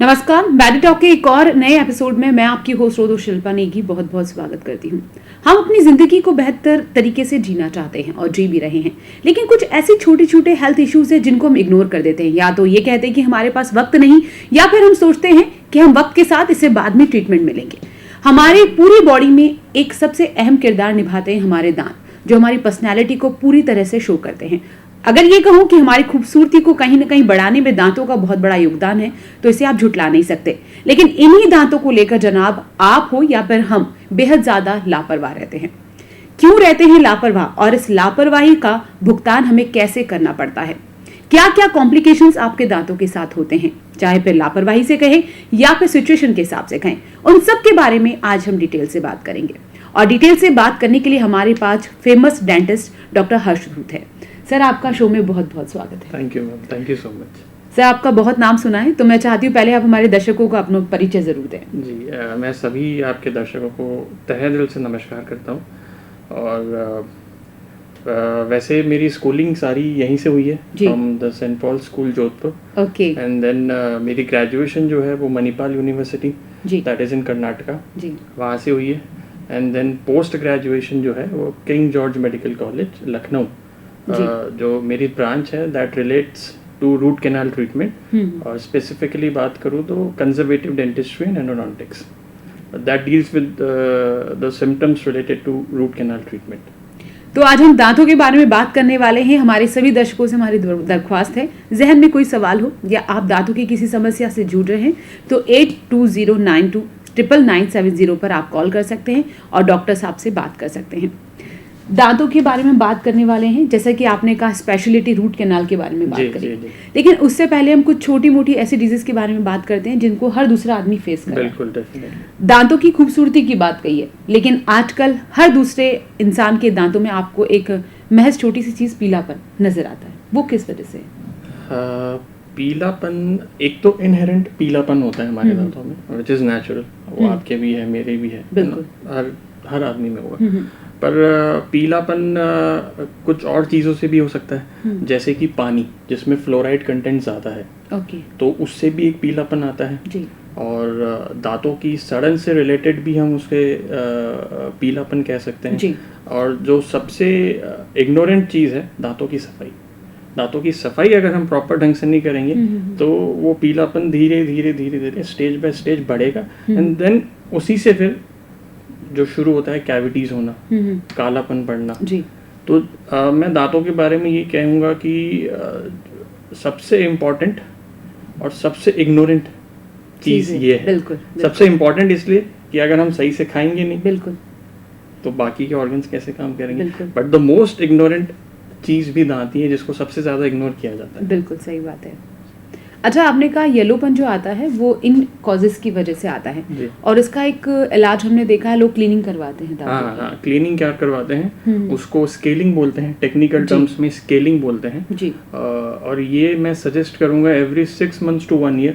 नमस्कार, baddie talk के एक और नए एपिसोड में मैं आपकी होस्ट रोदो शिल्पा नेगी बहुत बहुत स्वागत करती हूँ। हम अपनी जिंदगी को बेहतर तरीके से जीना चाहते हैं और जी भी रहे हैं, लेकिन कुछ ऐसे छोटे छोटे हेल्थ इश्यूज हैं जिनको हम इग्नोर कर देते हैं। या तो ये कहते हैं कि हमारे पास वक्त नहीं, या फिर हम सोचते हैं कि हम वक्त के साथ इससे बाद में ट्रीटमेंट मिलेंगे। हमारी पूरी बॉडी में एक सबसे अहम किरदार निभाते हैं हमारे दांत, जो हमारी पर्सनैलिटी को पूरी तरह से शो करते हैं। अगर ये कहूं कि हमारी खूबसूरती को कहीं ना कहीं बढ़ाने में दांतों का बहुत बड़ा योगदान है, तो इसे आप झुटला नहीं सकते। लेकिन इन्हीं दांतों को लेकर जनाब आप हो या फिर हम बेहद ज्यादा लापरवाह रहते हैं। क्यों रहते हैं लापरवाह, और इस लापरवाही का भुगतान हमें कैसे करना पड़ता है? क्या क्या कॉम्प्लिकेशंस आपके दांतों के साथ होते हैं, चाहे फिर लापरवाही से कहें या फिर सिचुएशन के हिसाब से कहें, उन सब के बारे में आज हम डिटेल से बात करेंगे। और डिटेल से बात करने के लिए हमारे पास फेमस डेंटिस्ट डॉक्टर हर्ष धूत है। सर, आपका शो में बहुत बहुत स्वागत है। Thank you ma'am, thank you so much. Sir, आपका बहुत नाम सुना है, तो मैं चाहती हूँ पहले आप हमारे दर्शकों को अपना परिचय जरूर दें। जी, मैं सभी आपके दर्शकों को तहे दिल से नमस्कार करता हूँ। और वैसे मेरी स्कूलिंग सारी यहीं से हुई है, from the Saint Paul School Jodhpur. Okay. And then मेरी ग्रेजुएशन जो है वो Manipal University, that is in Karnataka, वहाँ से हुई है। एंड देन पोस्ट ग्रेजुएशन जो है वो King George Medical College Lucknow, जो मेरी ब्रांच है, that relates to root canal treatment. और स्पेसिफिकली बात करूँ तो conservative dentistry and endodontics, that deals with the symptoms related to root canal treatment. तो आज हम दांतों के बारे में बात करने वाले हैं। हमारे सभी दर्शकों से हमारी दरख्वास्त है, जहन में कोई सवाल हो या आप दांतों की किसी समस्या से जूझ रहे हैं तो 8209299970 पर आप कॉल कर सकते हैं और डॉक्टर साहब से बात कर सकते हैं। दांतों के बारे में बात करने वाले हैं, जैसा कि आपने कहा स्पेशलिटी रूट कैनाल के बारे में बात करें, लेकिन उससे पहले हम कुछ छोटी मोटी ऐसी डिजीज के बारे में बात करते हैं जिनको हर दूसरा आदमी फेस कर रहा है। बिल्कुल, डेफिनेटली। दांतों की खूबसूरती की बात कही है, लेकिन आजकल हर दूसरे इंसान के दांतों में आपको एक महज छोटी सी चीज पीलापन नजर आता है। वो किस वजह से? पीलापन, एक तो इनहेरेंट पीलापन होता है हमारे दांतों में, व्हिच इज नेचुरल। वो आपके भी है, मेरे भी है, बिल्कुल, हर आदमी में होगा। पर पीलापन कुछ और चीज़ों से भी हो सकता है, जैसे कि पानी जिसमें फ्लोराइड कंटेंट ज़्यादा है, तो उससे भी एक पीलापन आता है जी। और दांतों की सड़न से रिलेटेड भी हम उसके पीलापन कह सकते हैं जी। और जो सबसे इग्नोरेंट चीज़ है, दांतों की सफाई। दांतों की सफाई अगर हम प्रॉपर ढंग से नहीं करेंगे तो वो पीलापन धीरे धीरे धीरे धीरे स्टेज बाय स्टेज बढ़ेगा। एंड देन उसी से फिर जो शुरू होता है कैविटीज होना, कालापन पड़ना जी। तो मैं दांतों के बारे में ये कहूँगा कि सबसे इम्पोर्टेंट और सबसे इग्नोरेंट चीज़ ये है। बिल्कुल। सबसे इम्पोर्टेंट इसलिए कि अगर हम सही से खाएंगे नहीं, बिल्कुल, तो बाकी के ऑर्गन्स कैसे काम करेंगे। बट द मोस्ट इग्नोरेंट चीज़ भी दांत ही है, जिसको सबसे ज़्यादा इग्नोर किया जाता है। बिल्कुल सही बात है। अच्छा, आपने कहा येलोपन जो आता है वो इन कॉजेस की वजह से आता है, और इसका एक इलाज हमने देखा है, लोग क्लीनिंग करवाते हैं। हाँ, क्लीनिंग क्या करवाते हैं, उसको स्केलिंग बोलते हैं, टेक्निकल टर्म्स में स्केलिंग बोलते हैं जी। और ये मैं सजेस्ट करूंगा एवरी 6 months to 1 year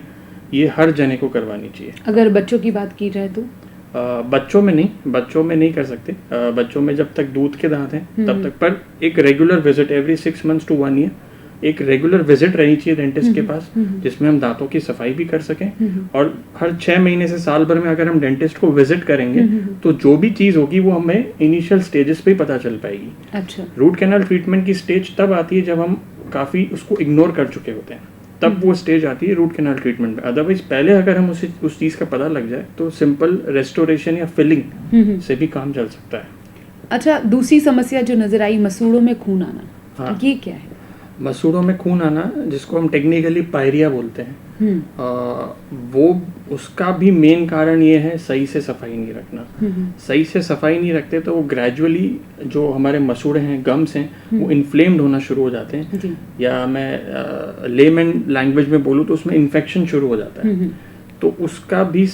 ये हर जने को करवानी चाहिए। अगर बच्चों की बात की जाए तो बच्चों में नहीं कर सकते। बच्चों में जब तक दूध के दांत हैं तब तक, पर एक regular visit every 6 months to 1 year एक रेगुलर विजिट रहनी चाहिए डेंटिस्ट के पास, जिसमें हम दांतों की सफाई भी कर सकें। और हर 6 महीने से साल भर में अगर हम डेंटिस्ट को विजिट करेंगे तो जो भी चीज़ होगी वो हमें इनिशियल स्टेजेस पे पता चल पाएगी। अच्छा। रूट कैनाल ट्रीटमेंट की स्टेज तब आती है जब हम काफ़ी उसको इग्नोर कर चुके होते हैं, तब वो स्टेज आती है रूट कैनाल ट्रीटमेंट में। अदरवाइज पहले अगर हम उस चीज़ का पता लग जाए तो सिंपल रेस्टोरेशन या फिलिंग से भी काम चल सकता है। अच्छा, दूसरी समस्या जो नजर आई, मसूड़ों में खून आना। हाँ। ये क्या है? मसूड़ों में खून आना, जिसको हम टेक्निकली पायरिया बोलते हैं, वो उसका भी मेन कारण ये है सही से सफाई नहीं रखना। सही से सफाई नहीं रखते तो वो ग्रेजुअली जो हमारे मसूड़े हैं, गम्स हैं, वो इन्फ्लेम्ड होना शुरू हो जाते हैं, या मैं लेमन लैंग्वेज में बोलूँ तो उसमें इन्फेक्शन शुरू हो जाता है। तो उसका भी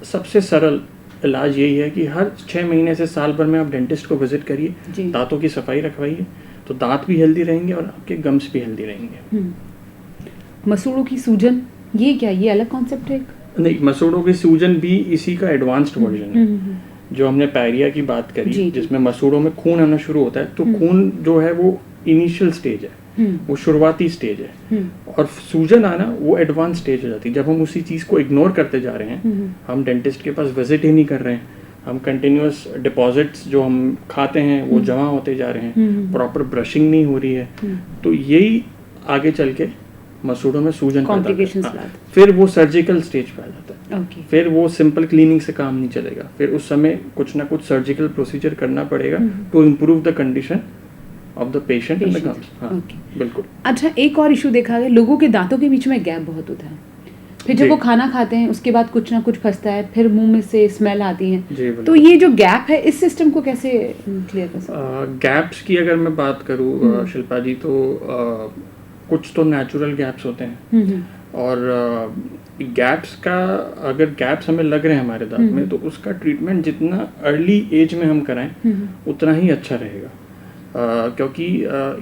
सबसे सरल इलाज यही है कि हर 6 महीने से साल भर में आप डेंटिस्ट को विजिट करिए, दांतों की सफाई रखवाइए, तो दांत भी हेल्दी रहेंगे और आपके गम्स भी हेल्दी रहेंगे। मसूड़ों की सूजन, ये क्या, ये अलग कॉन्सेप्ट है? नहीं, मसूड़ों की सूजन भी इसी का एडवांस्ड वर्जन है। जो हमने पायरिया की बात करी, जिसमें मसूड़ों में खून आना शुरू होता है, तो खून जो है वो इनिशियल स्टेज है। वो शुरुआती स्टेज है, और सूजन आना वो एडवांस स्टेज हो जाती है। जब हम उसी चीज़ को इग्नोर करते जा रहे हैं, हम डेंटिस्ट के पास विजिट ही नहीं कर रहे हैं, हम कंटिन्यूस डिपॉजिट्स जो हम खाते हैं वो जमा होते जा रहे हैं, प्रॉपर ब्रशिंग नहीं हो रही है, तो यही आगे चल के मसूड़ों में सूजन कॉम्प्लिकेशंस फिर वो सर्जिकल स्टेज पे आ जाता है। फिर वो सिंपल क्लीनिंग से काम नहीं चलेगा, फिर उस समय कुछ ना कुछ सर्जिकल प्रोसीजर करना पड़ेगा to improve the condition of the patient and the gums. हाँ, बिल्कुल। अच्छा, एक और इशू देखा गया, लोगों के दांतों के बीच में गैप बहुत होता है, फिर जब वो खाना खाते हैं उसके बाद कुछ ना कुछ फंसता है, फिर मुंह में से स्मेल आती है, तो ये जो गैप है इस सिस्टम को कैसे क्लियर कर सकते हैं? गैप्स की अगर मैं बात करूँ शिल्पा जी, तो कुछ तो नेचुरल गैप्स होते हैं, और गैप्स का अगर गैप्स हमें लग रहे हैं हमारे दांत में, तो उसका ट्रीटमेंट जितना अर्ली एज में हम कराएं उतना ही अच्छा रहेगा, क्योंकि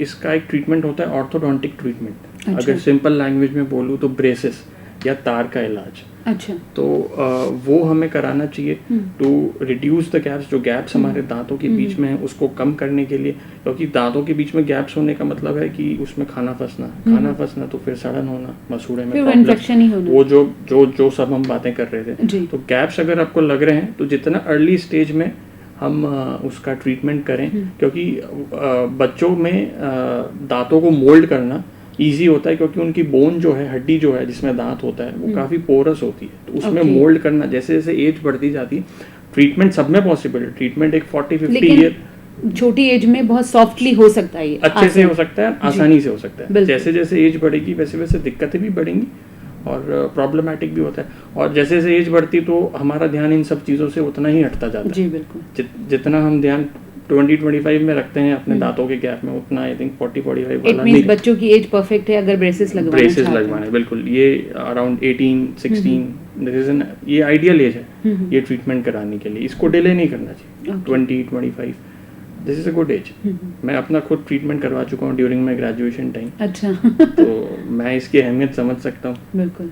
इसका एक ट्रीटमेंट होता है ऑर्थोडोंटिक ट्रीटमेंट। अगर सिंपल लैंग्वेज में बोलूँ तो ब्रेसेस या तार का इलाज। अच्छा। तो वो हमें कराना चाहिए टू रिड्यूस द गैप्स, जो गैप्स हमारे दांतों के बीच में है उसको कम करने के लिए, क्योंकि दांतों के बीच में गैप्स होने का मतलब है कि उसमें खाना फंसना तो फिर सड़न होना, मसूड़े में इन्फेक्शन ही होना, वो जो सब हम बातें कर रहे थे। तो गैप्स अगर आपको लग रहे हैं तो जितना अर्ली स्टेज में हम उसका ट्रीटमेंट करें, क्योंकि बच्चों में दांतों को मोल्ड करना ईजी होता है, क्योंकि उनकी बोन जो है, हड्डी जो है जिसमें दांत होता है, वो काफ़ी पोरस होती है, तो उसमें मोल्ड करना जैसे जैसे एज बढ़ती जाती है, ट्रीटमेंट सब में पॉसिबल है, ट्रीटमेंट एक 40-50 ईयर छोटी एज में बहुत सॉफ्टली हो सकता है, अच्छे से हो सकता है, आसानी से हो सकता है। जैसे जैसे एज बढ़ेगी वैसे वैसे दिक्कतें भी बढ़ेंगी और प्रॉब्लमैटिक भी होता है, और जैसे जैसे एज बढ़ती तो हमारा ध्यान इन सब चीज़ों से उतना ही हटता जाता है। जी बिल्कुल। जितना हम ध्यान 20-25 में रखते हैं अपने दांतों के गैप में, उतना आई थिंक 40-45 वाला नहीं। बच्चों की एज परफेक्ट है अगर ब्रेसेस लगवाने, बिल्कुल, ये अराउंड 18-16 ये आइडियल एज है ये ट्रीटमेंट कराने के लिए, इसको डिले नहीं करना चाहिए। 20-25 this is a good age. मैं अपना खुद ट्रीटमेंट करवा चुका हूँ ड्यूरिंग माई ग्रेजुएशन टाइम। अच्छा। तो मैं इसकी अहमियत समझ सकता हूँ। बिल्कुल।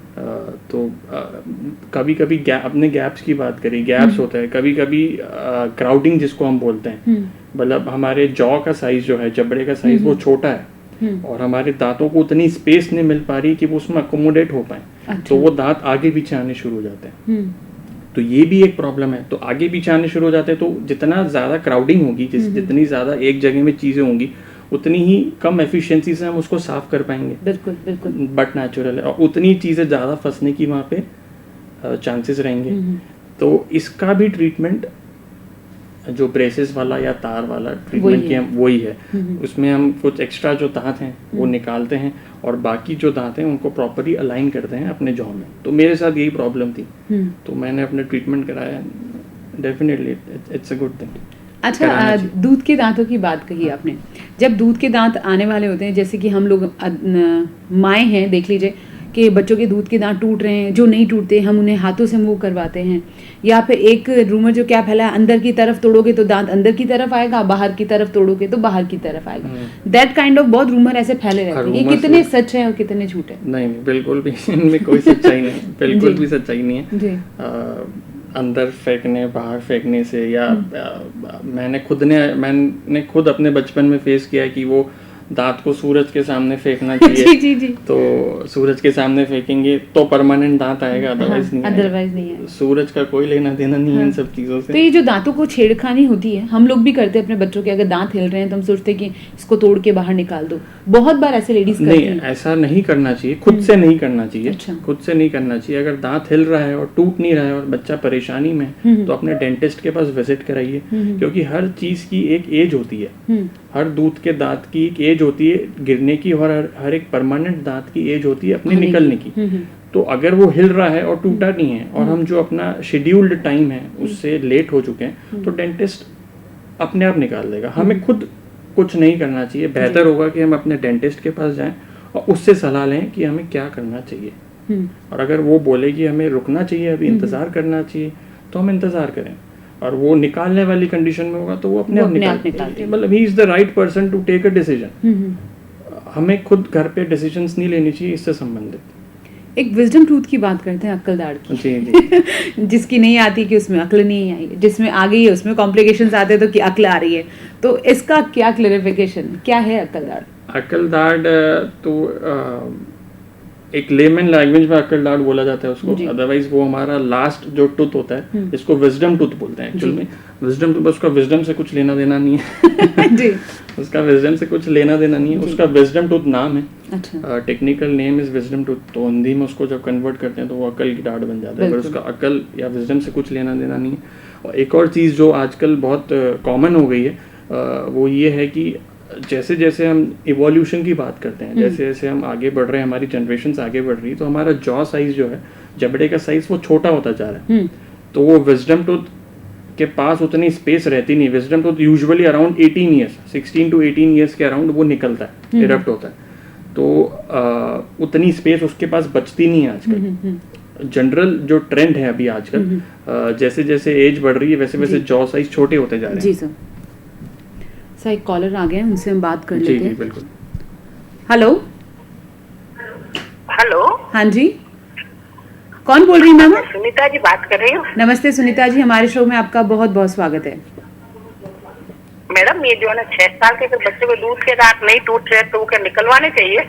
तो कभी कभी अपने गैप्स की बात करें, गैप्स होता है कभी कभी क्राउडिंग जिसको हम बोलते हैं, मतलब हमारे जॉ का साइज जो है, जबड़े का साइज वो छोटा है और हमारे दांतों को उतनी स्पेस नहीं मिल पा रही कि वो उसमें अकोमोडेट हो पाए। अच्छा। तो वो दांत आगे पीछे आने शुरू हो जाते हैं। तो ये भी एक प्रॉब्लम है। तो आगे पीछे आने शुरू हो जाते हैं, तो जितना ज़्यादा क्राउडिंग होगी, जितनी ज़्यादा एक जगह में चीज़ें होंगी, उतनी ही कम एफिशिएंसी से हम उसको साफ कर पाएंगे। बिल्कुल बिल्कुल। बट नेचुरल है, और उतनी चीज़ें ज़्यादा फंसने की वहाँ पे चांसेस रहेंगे। तो इसका भी ट्रीटमेंट जो ब्रेसेस वाला या तार वाला ट्रीटमेंट की हम वही है। उसमें हम कुछ एक्स्ट्रा जो दांत हैं वो निकालते हैं और बाकी जो दांत हैं उनको प्रॉपरली अलाइन करते हैं अपने जॉ में। तो मेरे साथ यही प्रॉब्लम थी, तो मैंने अपने ट्रीटमेंट कराया। Definitely it's a good thing. अच्छा, दूध के दांतों की बात कही आपने। जब दूध के दांत आने वाले होते हैं, जैसे कि हम लोग माएँ हैं, देख लीजिए कि बच्चों के दूध के दांत टूट रहे हैं, जो नहीं टूटते हम उन्हें हाथों से मूव करवाते हैं, या फिर एक रूमर जो क्या फैला है, अंदर की तरफ तोड़ोगे तो दांत अंदर की तरफ आएगा, बाहर की तरफ तोड़ोगे तो बाहर की तरफ आएगा। दैट काइंड ऑफ बहुत रूमर ऐसे फैले रहते हैं। ये कितने सच है और कितने झूठ है? नहीं, बिल्कुल भी इनमें कोई सच्चाई नहीं, बिल्कुल भी सच्चाई नहीं है। अंदर फेंकने बाहर फेंकने से, या मैंने खुद अपने बचपन में फेस किया है कि वो दांत को सूरज के सामने फेंकना चाहिए। जी जी। तो सूरज के सामने फेंकेंगे तो परमानेंट दांत आएगा, अदरवाइज नहीं है। सूरज का कोई लेना देना नहीं है इन सब चीजों से। तो ये जो दांतों को छेड़खानी होती है, हम लोग भी करते हैं अपने बच्चों के। अगर दांत हिल रहे हैं तो हम सोचते हैं कि इसको तोड़ के बाहर निकाल दो। बहुत बार ऐसे लेडीज करती हैं। नहीं, ऐसा नहीं करना चाहिए, खुद से नहीं करना चाहिए। अच्छा। खुद से नहीं करना चाहिए। अगर दांत हिल रहा है और टूट नहीं रहा है और बच्चा परेशानी में तो अपने डेंटिस्ट के पास विजिट कराइए, क्योंकि हर चीज की एक एज होती है। हर दूध के दांत की एक एज होती है गिरने की, और हर एक परमानेंट दांत की एज होती है अपने निकलने की। तो अगर वो हिल रहा है और टूटा नहीं है और हम जो अपना शेड्यूल्ड टाइम है उससे लेट हो चुके हैं, तो डेंटिस्ट अपने आप निकाल देगा। हमें खुद कुछ नहीं करना चाहिए। बेहतर होगा कि हम अपने डेंटिस्ट के पास जाएं और उससे सलाह लें कि हमें क्या करना चाहिए। और अगर वो बोले कि हमें रुकना चाहिए, अभी इंतज़ार करना चाहिए, तो हम इंतज़ार करें। और वो निकालने वाली कंडीशन में होगा तो वो अपने आप निकालते हैं। मतलब he is the right person to take a decision. हमें खुद घर पे डिसीजंस नहीं लेनी चाहिए इससे संबंधित। एक विजडम टूथ की बात करते हैं, अक्ल दाढ़ की। जी जी। जिसकी नहीं आती कि उसमें अक्ल नहीं आई, जिसमें आ गई है उसमें कॉम्प्लिकेशंस आते हैं तो कि अक्ल आ रही है। तो इसका क्या क्लैरिफिकेशन, क्या है अक्ल दाढ़? अकल दाढ़ तो एक लेमन लैंग्वेज में अकल दाढ़ बोला जाता है उसको, अदरवाइज वो हमारा लास्ट जो टूथ होता है इसको विजडम टूथ बोलते हैं एक्चुअल में। विजडम टूथ, उसका विजडम से कुछ लेना देना नहीं है जी। उसका विजडम से कुछ लेना देना नहीं है, उसका विजडम टूथ नाम है। अच्छा। Technical name is wisdom tooth. तो हिंदी में उसको जब कन्वर्ट करते हैं तो वो अकल की दाढ़ बन जाता है, पर उसका अकल या विजडम से कुछ लेना देना नहीं है। और एक और चीज़ जो आजकल बहुत कॉमन हो गई है वो ये है कि जैसे जैसे हम इवोल्यूशन की बात करते हैं, जैसे जैसे हम आगे बढ़ रहे हैं, हमारी जनरेशन आगे बढ़ रही है, तो हमारा जॉ साइज जो है, जबड़े का साइज वो छोटा होता जा रहा है। तो वो विजडम टूथ के पास उतनी स्पेस रहती नहीं। Wisdom tooth usually around 18 years, 16 to 18 years के अराउंड वो निकलता है, इरप्ट होता है। तो उतनी स्पेस उसके पास बचती नहीं है आजकल। जनरल जो ट्रेंड है अभी आजकल, जैसे जैसे एज बढ़ रही है वैसे वैसे जॉ साइज छोटे होते जा रहे हैं। जी सर। सर एक कॉलर आ गए हैं, उनसे हम बात कर लेते हैं। जी बिल्कुल। Hello hello. हाँ जी, कौन बोल रही है मैम? सुनीता जी बात कर रही हूँ। नमस्ते सुनीता जी, हमारे शो में आपका बहुत बहुत स्वागत है। मैडम ये जो है ना 6 साल के बच्चे को दूध के दांत नहीं टूट रहे तो वो क्या निकलवाने चाहिए?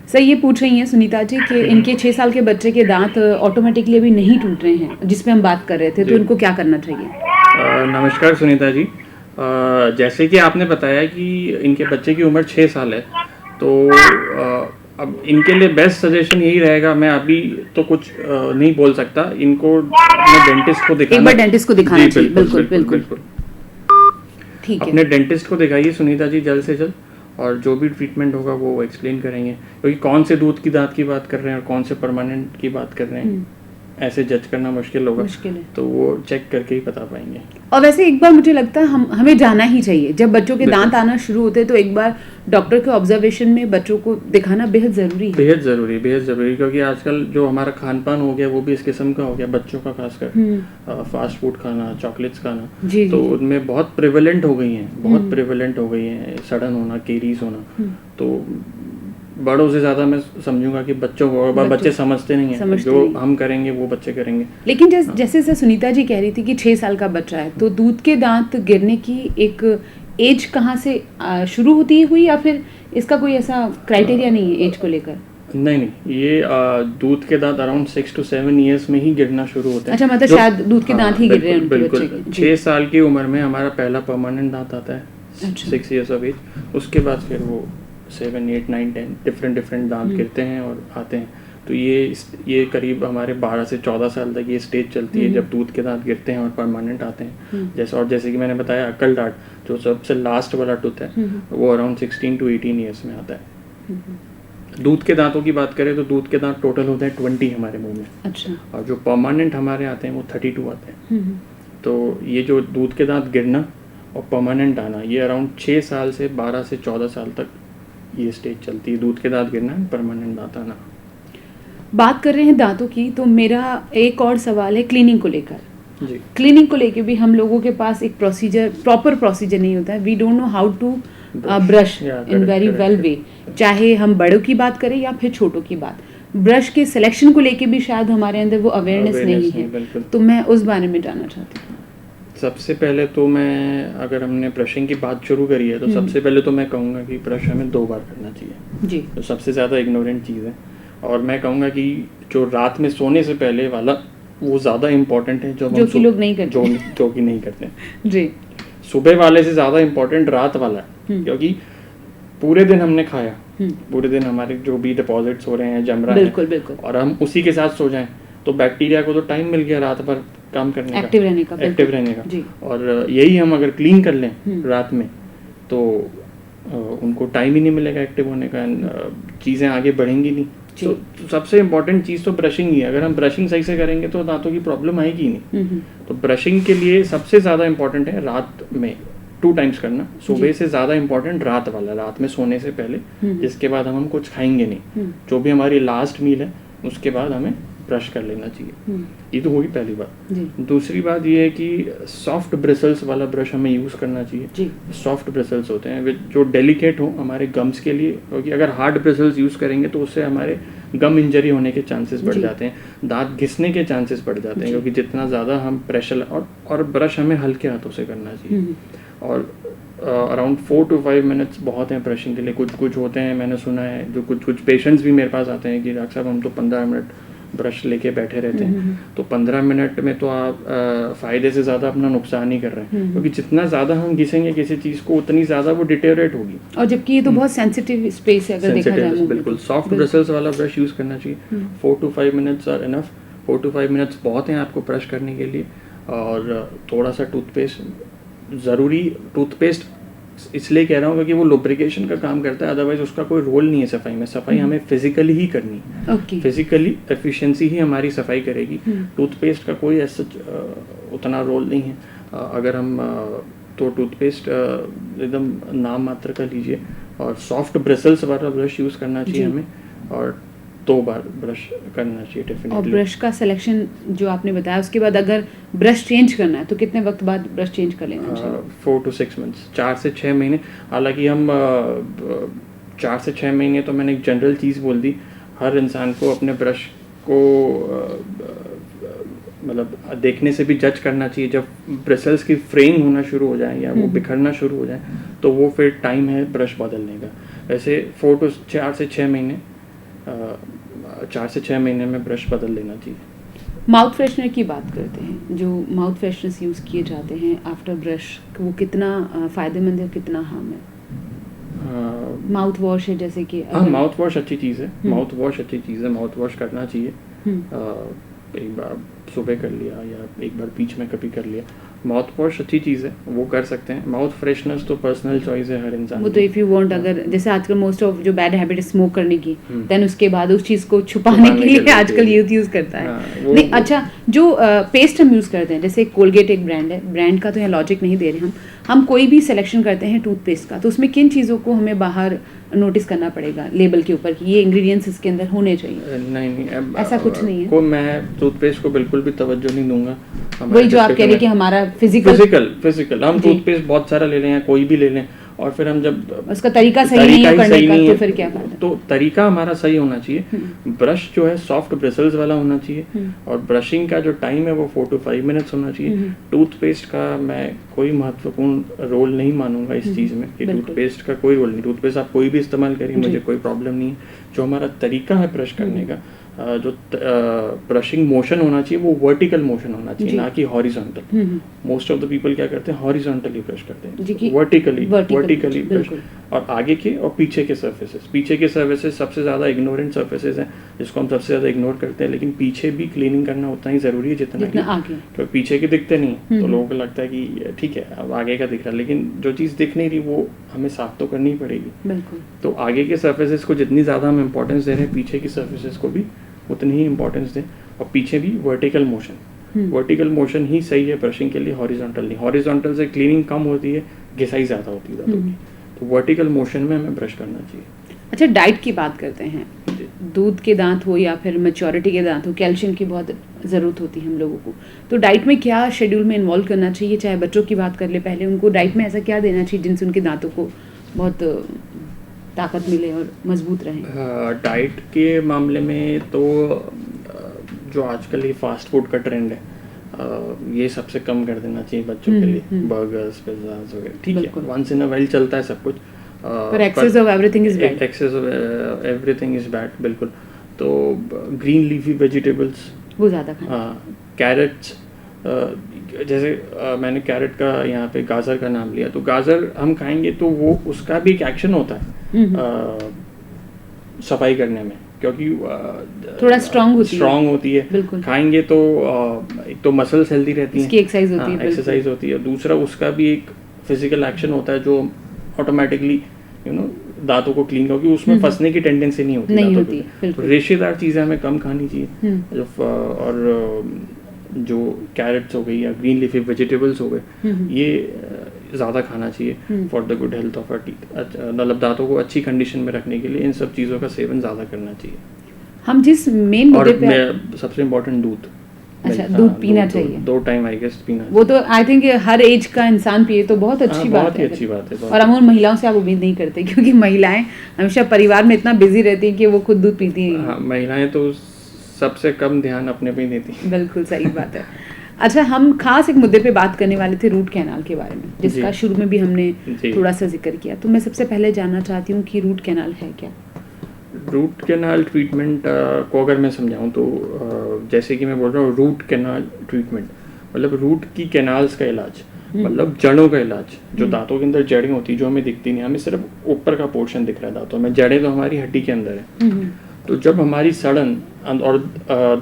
सर ये पूछ रही हैं सुनीता जी कि इनके 6 साल के बच्चे के दांत ऑटोमेटिकली अभी नहीं टूट रहे हैं, जिसपे हम बात कर रहे थे, तो इनको क्या करना चाहिए? नमस्कार सुनीता जी। जैसे कि आपने बताया कि इनके बच्चे की उम्र 6 साल है, तो अब इनके लिए बेस्ट सजेशन यही रहेगा। मैं अभी तो कुछ नहीं बोल सकता, इनको अपने डेंटिस्ट को दिखाना, एक बार डेंटिस्ट को दिखाना चाहिए। बिल्कुल बिल्कुल ठीक है। अपने डेंटिस्ट को दिखाइए सुनीता जी जल्द से जल्द, और जो भी ट्रीटमेंट होगा वो एक्सप्लेन करेंगे, क्योंकि कौन से दूध की दांत की बात कर रहे हैं और कौन से परमानेंट की बात कर रहे हैं ऐसे जज करना मुश्किल होगा। तो वो चेक करके ही बता पाएंगे। और वैसे एक बार मुझे लगता है हमें जाना ही चाहिए, जब बच्चों के दांत आना शुरू होते हैं तो एक बार डॉक्टर के ऑब्जर्वेशन में बच्चों को दिखाना बेहद जरूरी है। बेहद जरूरी, क्योंकि आजकल जो हमारा खान पान हो गया वो भी इस किस्म का हो गया, बच्चों का खासकर फास्ट फूड खाना, चॉकलेट्स खाना, तो उनमें बहुत प्रिवेलेंट हो गई हैं, सड़न होना, केरीज होना। तो बड़ों से ज्यादा मैं समझूंगा कि बच्चों को, बच्चे समझते नहीं है, जो हम करेंगे वो बच्चे करेंगे। लेकिन जैसे सुनीता जी कह रही थी कि 6 साल का बच्चा है, तो दूध के दांत गिरने की एक एज कहाँ से शुरू होती है हुई, या फिर इसका कोई ऐसा क्राइटेरिया नहीं है एज को लेकर? नहीं, ये दूध के दांत अराउंड 6 to 7 ईयर्स में ही गिरना शुरू होते हैं। अच्छा, मतलब शायद दूध के दांत ही गिर रहे हैं उनके बच्चे के। 6 साल की उम्र में हमारा पहला परमानेंट दांत आता है, 6 ईयर्स ऑफ एज। उसके बाद फिर वो 7, 8, 9, 10 डिफरेंट दांत गिरते हैं और आते हैं। तो ये करीब हमारे 12 से 14 साल तक ये स्टेज चलती है जब दूध के दांत गिरते हैं और परमानेंट आते हैं। जैसे कि मैंने बताया, अकल दाढ़ जो सबसे लास्ट वाला टूथ है वो अराउंड 16 to 18 ईयर्स में आता है। दूध के दांतों की बात करें तो दूध के दांत टोटल होते हैं 20 हमारे मुंह में। अच्छा। और जो परमानेंट हमारे आते हैं वो 32 आते हैं। तो ये जो दूध के दांत गिरना और परमानेंट आना, ये अराउंड 6 साल से 12 से 14 साल तक ये स्टेज चलती है, दूध के दांत गिरना, परमानेंट दांत आना। बात कर रहे हैं दांतों की, तो मेरा एक और सवाल है क्लीनिंग को लेकर। जी। क्लीनिंग को लेकर भी हम लोगों के पास एक प्रॉपर प्रोसीजर नहीं होता है। We don't know how to brush in very well way, चाहे हम बड़ों की बात करें या फिर छोटों की बात। ब्रश के सिलेक्शन को लेके भी शायद हमारे अंदर वो अवेयरनेस नहीं है, तो मैं उस बारे में जानना चाहती हूँ। सबसे पहले तो अगर हमने ब्रशिंग की बात शुरू करी है तो सबसे पहले तो मैं कहूँगा कि ब्रश हमें 2 बार करना चाहिए जी। तो सबसे ज़्यादा इग्नोरेंट चीज़ है। और मैं कहूँगा कि जो रात में सोने से पहले वाला वो ज़्यादा इम्पोर्टेंट है, जो कि लोग नहीं करते, जो कि नहीं करते जी। सुबह वाले से ज़्यादा इम्पोर्टेंट रात वाला है, क्योंकि पूरे दिन हमने खाया, पूरे दिन हमारे जो भी डिपॉजिट्स हो रहे हैं, जम रहा है, और हम उसी के साथ सो जाएं तो बैक्टीरिया को तो टाइम मिल गया रात भर काम करने का, एक्टिव रहने का। और यही हम अगर क्लीन कर लें रात में तो उनको टाइम ही नहीं मिलेगा एक्टिव होने का, चीज़ें आगे बढ़ेंगी नहीं। तो सबसे इम्पोर्टेंट चीज़ तो ब्रशिंग ही है। अगर हम ब्रशिंग सही से करेंगे तो दांतों की प्रॉब्लम आएगी ही नहीं। तो ब्रशिंग के लिए सबसे ज़्यादा इम्पोर्टेंट है रात में 2 टाइम्स करना। सुबह से ज़्यादा इम्पोर्टेंट रात वाला, रात में सोने से पहले, जिसके बाद हम कुछ खाएंगे नहीं, जो भी हमारी लास्ट मील है उसके बाद हमें ब्रश कर लेना चाहिए। ये तो होगी पहली बात। दूसरी बात ये है कि सॉफ्ट ब्रिसल्स वाला ब्रश हमें यूज़ करना चाहिए। सॉफ्ट ब्रिसल्स होते हैं जो डेलिकेट हो हमारे गम्स के लिए, क्योंकि अगर हार्ड ब्रिसल्स यूज़ करेंगे तो उससे हमारे गम इंजरी होने के चांसेस बढ़ जाते हैं, दांत घिसने के चांसेस बढ़ जाते हैं, क्योंकि जितना ज़्यादा हम प्रेशर और ब्रश हमें हल्के हाथों से करना चाहिए। और अराउंड 4 to 5 मिनट्स बहुत हैं ब्रशिंग के लिए। कुछ होते हैं, मैंने सुना है, जो कुछ पेशेंट्स भी मेरे पास आते हैं कि डॉक्टर साहब हम तो 15 मिनट ब्रश लेके बैठे रहते हैं। तो 15 मिनट में तो आप फ़ायदे से ज़्यादा अपना नुकसान ही कर रहे हैं, क्योंकि जितना ज़्यादा हम घिसेंगे किसी चीज़ को उतनी ज़्यादा वो डिटेरियोरेट होगी। और जबकि ये तो बहुत सेंसिटिव स्पेस है अगर देखा जाए। बिल्कुल सॉफ्ट ब्रशेस वाला ब्रश यूज़ करना चाहिए। 4 to 5 minutes are enough. 4 to 5 minutes बहुत हैं आपको ब्रश करने के लिए। और थोड़ा सा टूथपेस्ट ज़रूरी, टूथपेस्ट इसलिए कह रहा हूँ क्योंकि वो लुब्रिकेशन का काम करता है, अदरवाइज उसका कोई रोल नहीं है सफाई में। सफाई हमें फिजिकली ही करनी है। फिजिकली एफिशिएंसी ही हमारी सफाई करेगी। टूथपेस्ट का कोई ऐसा उतना रोल नहीं है। अगर हम तो टूथपेस्ट एकदम नाम मात्र का लीजिए, और सॉफ्ट ब्रिसल्स वाला ब्रश यूज़ करना चाहिए हमें, और 2 बार ब्रश करना चाहिए डेफिनेटली। और ब्रश का सिलेक्शन जो आपने बताया, उसके बाद अगर ब्रश चेंज करना है तो कितने वक्त बाद ब्रश चेंज कर लेना चाहिए? 4 to 6 मंथ्स, 4 से 6 महीने। हालांकि हम 4 से 6 महीने तो मैंने एक जनरल चीज़ बोल दी। हर इंसान को अपने ब्रश को मतलब देखने से भी जज करना चाहिए। जब ब्रिसल्स की फ्रेइंग होना शुरू हो जाए या वो बिखरना शुरू हो जाए तो वो फिर टाइम है ब्रश बदलने का। वैसे 4 से 6 महीने 4 से 6 महीने में ब्रश बदल लेना चाहिए। माउथ फ्रेशनर की बात करते हैं, जो माउथ फ्रेशनर्स यूज़ किए जाते हैं आफ्टर ब्रश, वो कितना फ़ायदेमंद है, कितना हार्म है? माउथ वॉश है जैसे कि माउथ वॉश अच्छी चीज़ है। माउथ वॉश अच्छी चीज़ है, माउथ वॉश करना चाहिए। एक बार सुबह कर लिया या एक बार बीच में कभी कर लिया। माउथ वॉश अच्छी चीज़ है, वो कर सकते हैं। माउथ फ्रेशनर्स तो पर्सनल चॉइस है हर इंसान। वो तो इफ़ यू वांट, अगर जैसे आजकल मोस्ट ऑफ जो बैड हैबिट स्मोक करने की, देन उसके बाद उस चीज़ को छुपाने के लिए आजकल यूज़ करता है। नहीं, अच्छा, जो पेस्ट हम यूज़ करते हैं, जैसे कोलगेट एक ब्रांड है, ब्रांड का तो यहाँ लॉजिक नहीं दे रहे हम कोई भी सिलेक्शन करते हैं टूथपेस्ट का, तो उसमें किन चीज़ों को हमें बाहर नोटिस करना पड़ेगा लेबल के ऊपर कि ये इंग्रेडिएंट्स इसके अंदर होने चाहिए? नहीं, ऐसा कुछ नहीं है। मैं टूथपेस्ट को बिल्कुल भी तवज्जो नहीं दूंगा। वही जो आप कह रहे हैं कि हमारा फिजिकल हम टूथपेस्ट बहुत सारा ले लें या कोई भी ले लें, और फिर हम जब उसका तरीका सही नहीं है करने का, तो फिर क्या फायदा? तो तरीका हमारा सही होना चाहिए। ब्रश जो है सॉफ्ट ब्रिसल्स वाला होना चाहिए, और ब्रशिंग का जो टाइम है वो 4 to 5 मिनट्स होना चाहिए। टूथपेस्ट का मैं कोई महत्वपूर्ण रोल नहीं मानूंगा इस चीज़ में कि टूथपेस्ट का कोई रोल नहीं। टूथपेस्ट आप कोई भी इस्तेमाल करिए, मुझे कोई प्रॉब्लम नहीं है। जो हमारा तरीका है ब्रश करने का, जो ब्रशिंग मोशन होना चाहिए वो वर्टिकल मोशन होना चाहिए, ना कि horizontal. Most of the people क्या करते हैं, हॉरिजॉन्टली ब्रश करते हैं, वर्टिकली ब्रश। और आगे के और पीछे के सर्फेसेस सबसे ज़्यादा इग्नोरेंट सर्फेसेस हैं, जिसको हम सबसे ज़्यादा इग्नोर करते हैं। लेकिन पीछे भी क्लीनिंग करना उतना ही ज़रूरी है जितना आगे, क्योंकि पीछे के दिखते नहीं, तो लोगों को लगता है कि ठीक है अब आगे का दिख रहा है, लेकिन जो चीज़ दिख नहीं रही वो हमें साफ तो करनी ही पड़ेगी। तो आगे के सर्फेसेस को जितनी ज़्यादा हम इंपॉर्टेंस दे रहे हैं, पीछे की सर्फेसेस को भी उतनी ही इंपॉर्टेंस दें। और पीछे भी वर्टिकल मोशन ही सही है ब्रशिंग के लिए, हॉरिजॉन्टल नहीं। हॉरिजॉन्टल से क्लीनिंग कम होती है, घिसाई ज़्यादा होती है दांतों की। तो वर्टिकल मोशन में हमें ब्रश करना चाहिए। अच्छा, डाइट की बात करते हैं। दूध के दांत हो या फिर मैच्योरिटी के दांत हो, कैल्शियम की बहुत ज़रूरत होती है हम लोगों को। तो डाइट में क्या शेड्यूल में इन्वॉल्व करना चाहिए? चाहे बच्चों की बात कर ले, पहले उनको डाइट में ऐसा क्या देना चाहिए जिनसे उनके दांतों को बहुत ताकत मिले और मजबूत रहें? डाइट के मामले में तो जो आजकल ये फास्ट फूड का ट्रेंड है, ये सबसे कम कर देना चाहिए बच्चों के लिए। बर्गर्स, पिज़्ज़ाज़ वगैरह ठीक है, वंस इन अ वाइल चलता है सब कुछ, पर excess of everything is bad. Excess of everything is bad, बिल्कुल। तो ग्रीन लीफी वेजिटेबल्स वो ज़्यादा खाएं। हाँ, कैरेट्स, जैसे मैंने कैरेट का यहाँ पे गाजर का नाम लिया, तो गाजर हम खाएंगे तो वो उसका भी एक एक्शन होता है सफाई करने में, क्योंकि थोड़ा स्ट्रांग होती है। खाएंगे तो एक तो मसल्स हेल्दी रहती हैं, एक्सरसाइज होती है। दूसरा उसका भी एक फिजिकल एक्शन होता है जो ऑटोमेटिकली दांतों को क्लीन, क्योंकि उसमें फंसने की टेंडेंसी नहीं होती। तो रेशेदार चीज़ें हमें कम खानी चाहिए। और जो कैरेट्स हो गई या ग्रीन लीफी वेजिटेबल्स हो गए, ये ज़्यादा खाना चाहिए for the good health of our teeth. मतलब दांतों को अच्छी कंडीशन में रखने के लिए इन सब चीज़ों का सेवन ज़्यादा करना चाहिए। हम जिस मेन मुद्दे पे, सबसे इम्पोर्टेंट दूध। अच्छा, दूध पीना चाहिए 2 टाइम आई गेस पीना। वो तो आई थिंक हर एज का इंसान पिए तो बहुत अच्छी बात है। और अमूल महिलाओं से आप उम्मीद नहीं करते, क्योंकि महिलाएं हमेशा परिवार में इतना बिजी रहती हैं कि वो खुद दूध पीती हैं। हाँ, महिलाएं तो सबसे कम ध्यान अपने पे ही देती हैं। बिल्कुल सही बात है। अच्छा, हम खास एक मुद्दे पे बात करने वाले थे, रूट कैनाल के बारे में, जिसका शुरू में भी हमने थोड़ा सा जिक्र किया। तो मैं सबसे पहले जानना चाहती हूँ कि रूट कैनाल है क्या? रूट कैनाल ट्रीटमेंट को अगर मैं समझाऊँ तो जैसे कि मैं बोल रहा हूँ रूट कैनाल ट्रीटमेंट मतलब रूट की कैनाल्स का इलाज, मतलब जड़ों का इलाज। जो दांतों के अंदर जड़ें होती हैं जो हमें दिखती नहीं, हमें सिर्फ ऊपर का पोर्शन दिख रहा है दांतों में, जड़ें तो हमारी हड्डी के अंदर है। तो जब हमारी सड़न और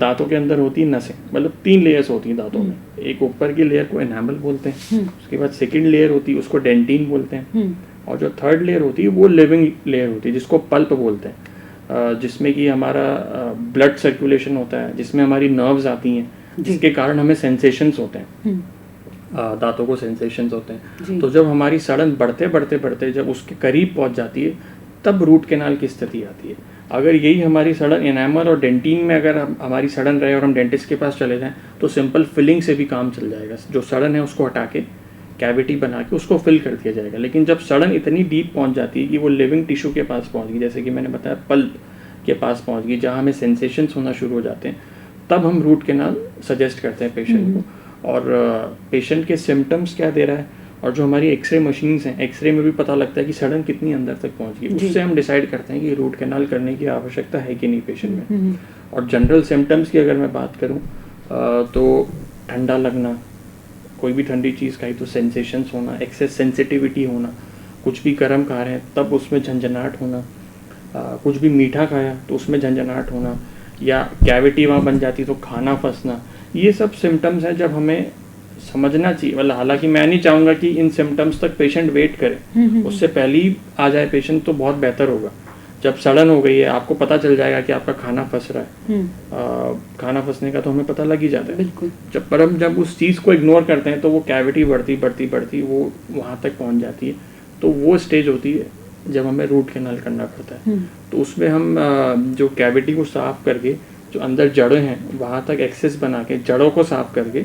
दांतों के अंदर होती है नसें, मतलब 3 लेयर्स होती हैं दांतों में। एक ऊपर की लेयर को एनामल बोलते हैं, उसके बाद सेकंड लेयर होती है उसको डेंटिन बोलते हैं, और जो थर्ड लेयर होती है वो लिविंग लेयर होती है जिसको पल्प बोलते हैं, जिसमें कि हमारा ब्लड सर्कुलेशन होता है, जिसमें हमारी नर्व्स आती हैं, जिसके कारण हमें सेंसेशंस होते हैं, दांतों को सेंसेशंस होते हैं। तो जब हमारी सड़न बढ़ते बढ़ते बढ़ते जब उसके करीब पहुंच जाती है तब रूट कैनाल की स्थिति आती है। अगर यही हमारी सड़न एनामल और डेंटिन में अगर हमारी सड़न रहे और हम डेंटिस्ट के पास चले जाएं तो सिंपल फिलिंग से भी काम चल जाएगा। जो सड़न है उसको हटा के कैविटी बना के उसको फिल कर दिया जाएगा। लेकिन जब सड़न इतनी डीप पहुंच जाती है कि वो लिविंग टिश्यू के पास पहुंच गई, जैसे कि मैंने बताया पल्प के पास पहुंच गई, जहाँ हमें सेंसेशंस होना शुरू हो जाते हैं, तब हम रूट कैनाल सजेस्ट करते हैं पेशेंट को। और पेशेंट के सिम्टम्स क्या दे रहा है, और जो हमारी एक्सरे मशीन्स हैं, एक्सरे में भी पता लगता है कि सड़न कितनी अंदर तक पहुंच गई, उससे हम डिसाइड करते हैं कि रूट कैनाल करने की आवश्यकता है कि नहीं पेशेंट में। और जनरल सिम्टम्स की अगर मैं बात करूं तो ठंडा लगना, कोई भी ठंडी चीज़ खाई तो सेंसेशंस होना, एक्सेस सेंसिटिविटी होना, कुछ भी गर्म खा रहे हैं तब उसमें झंझनाहट होना, कुछ भी मीठा खाया तो उसमें झंझनाहट होना, या कैविटी वहाँ बन जाती तो खाना फंसना, ये सब सिम्टम्स हैं जब हमें समझना चाहिए। मतलब हालांकि मैं नहीं चाहूँगा कि इन सिम्टम्स तक पेशेंट वेट करे, उससे पहले ही आ जाए पेशेंट तो बहुत बेहतर होगा। जब सड़न हो गई है आपको पता चल जाएगा कि आपका खाना फंस रहा है, खाना फंसने का तो हमें पता लग ही जाता है। बिल्कुल। जब उस चीज़ को इग्नोर करते हैं तो वो कैविटी बढ़ती बढ़ती बढ़ती वो वहाँ तक पहुँच जाती है। तो वो स्टेज होती है जब हमें रूट कैनाल करना पड़ता है। तो उसमें हम जो कैविटी को साफ करके, जो अंदर जड़ें हैं वहाँ तक एक्सेस बना के, जड़ों को साफ करके,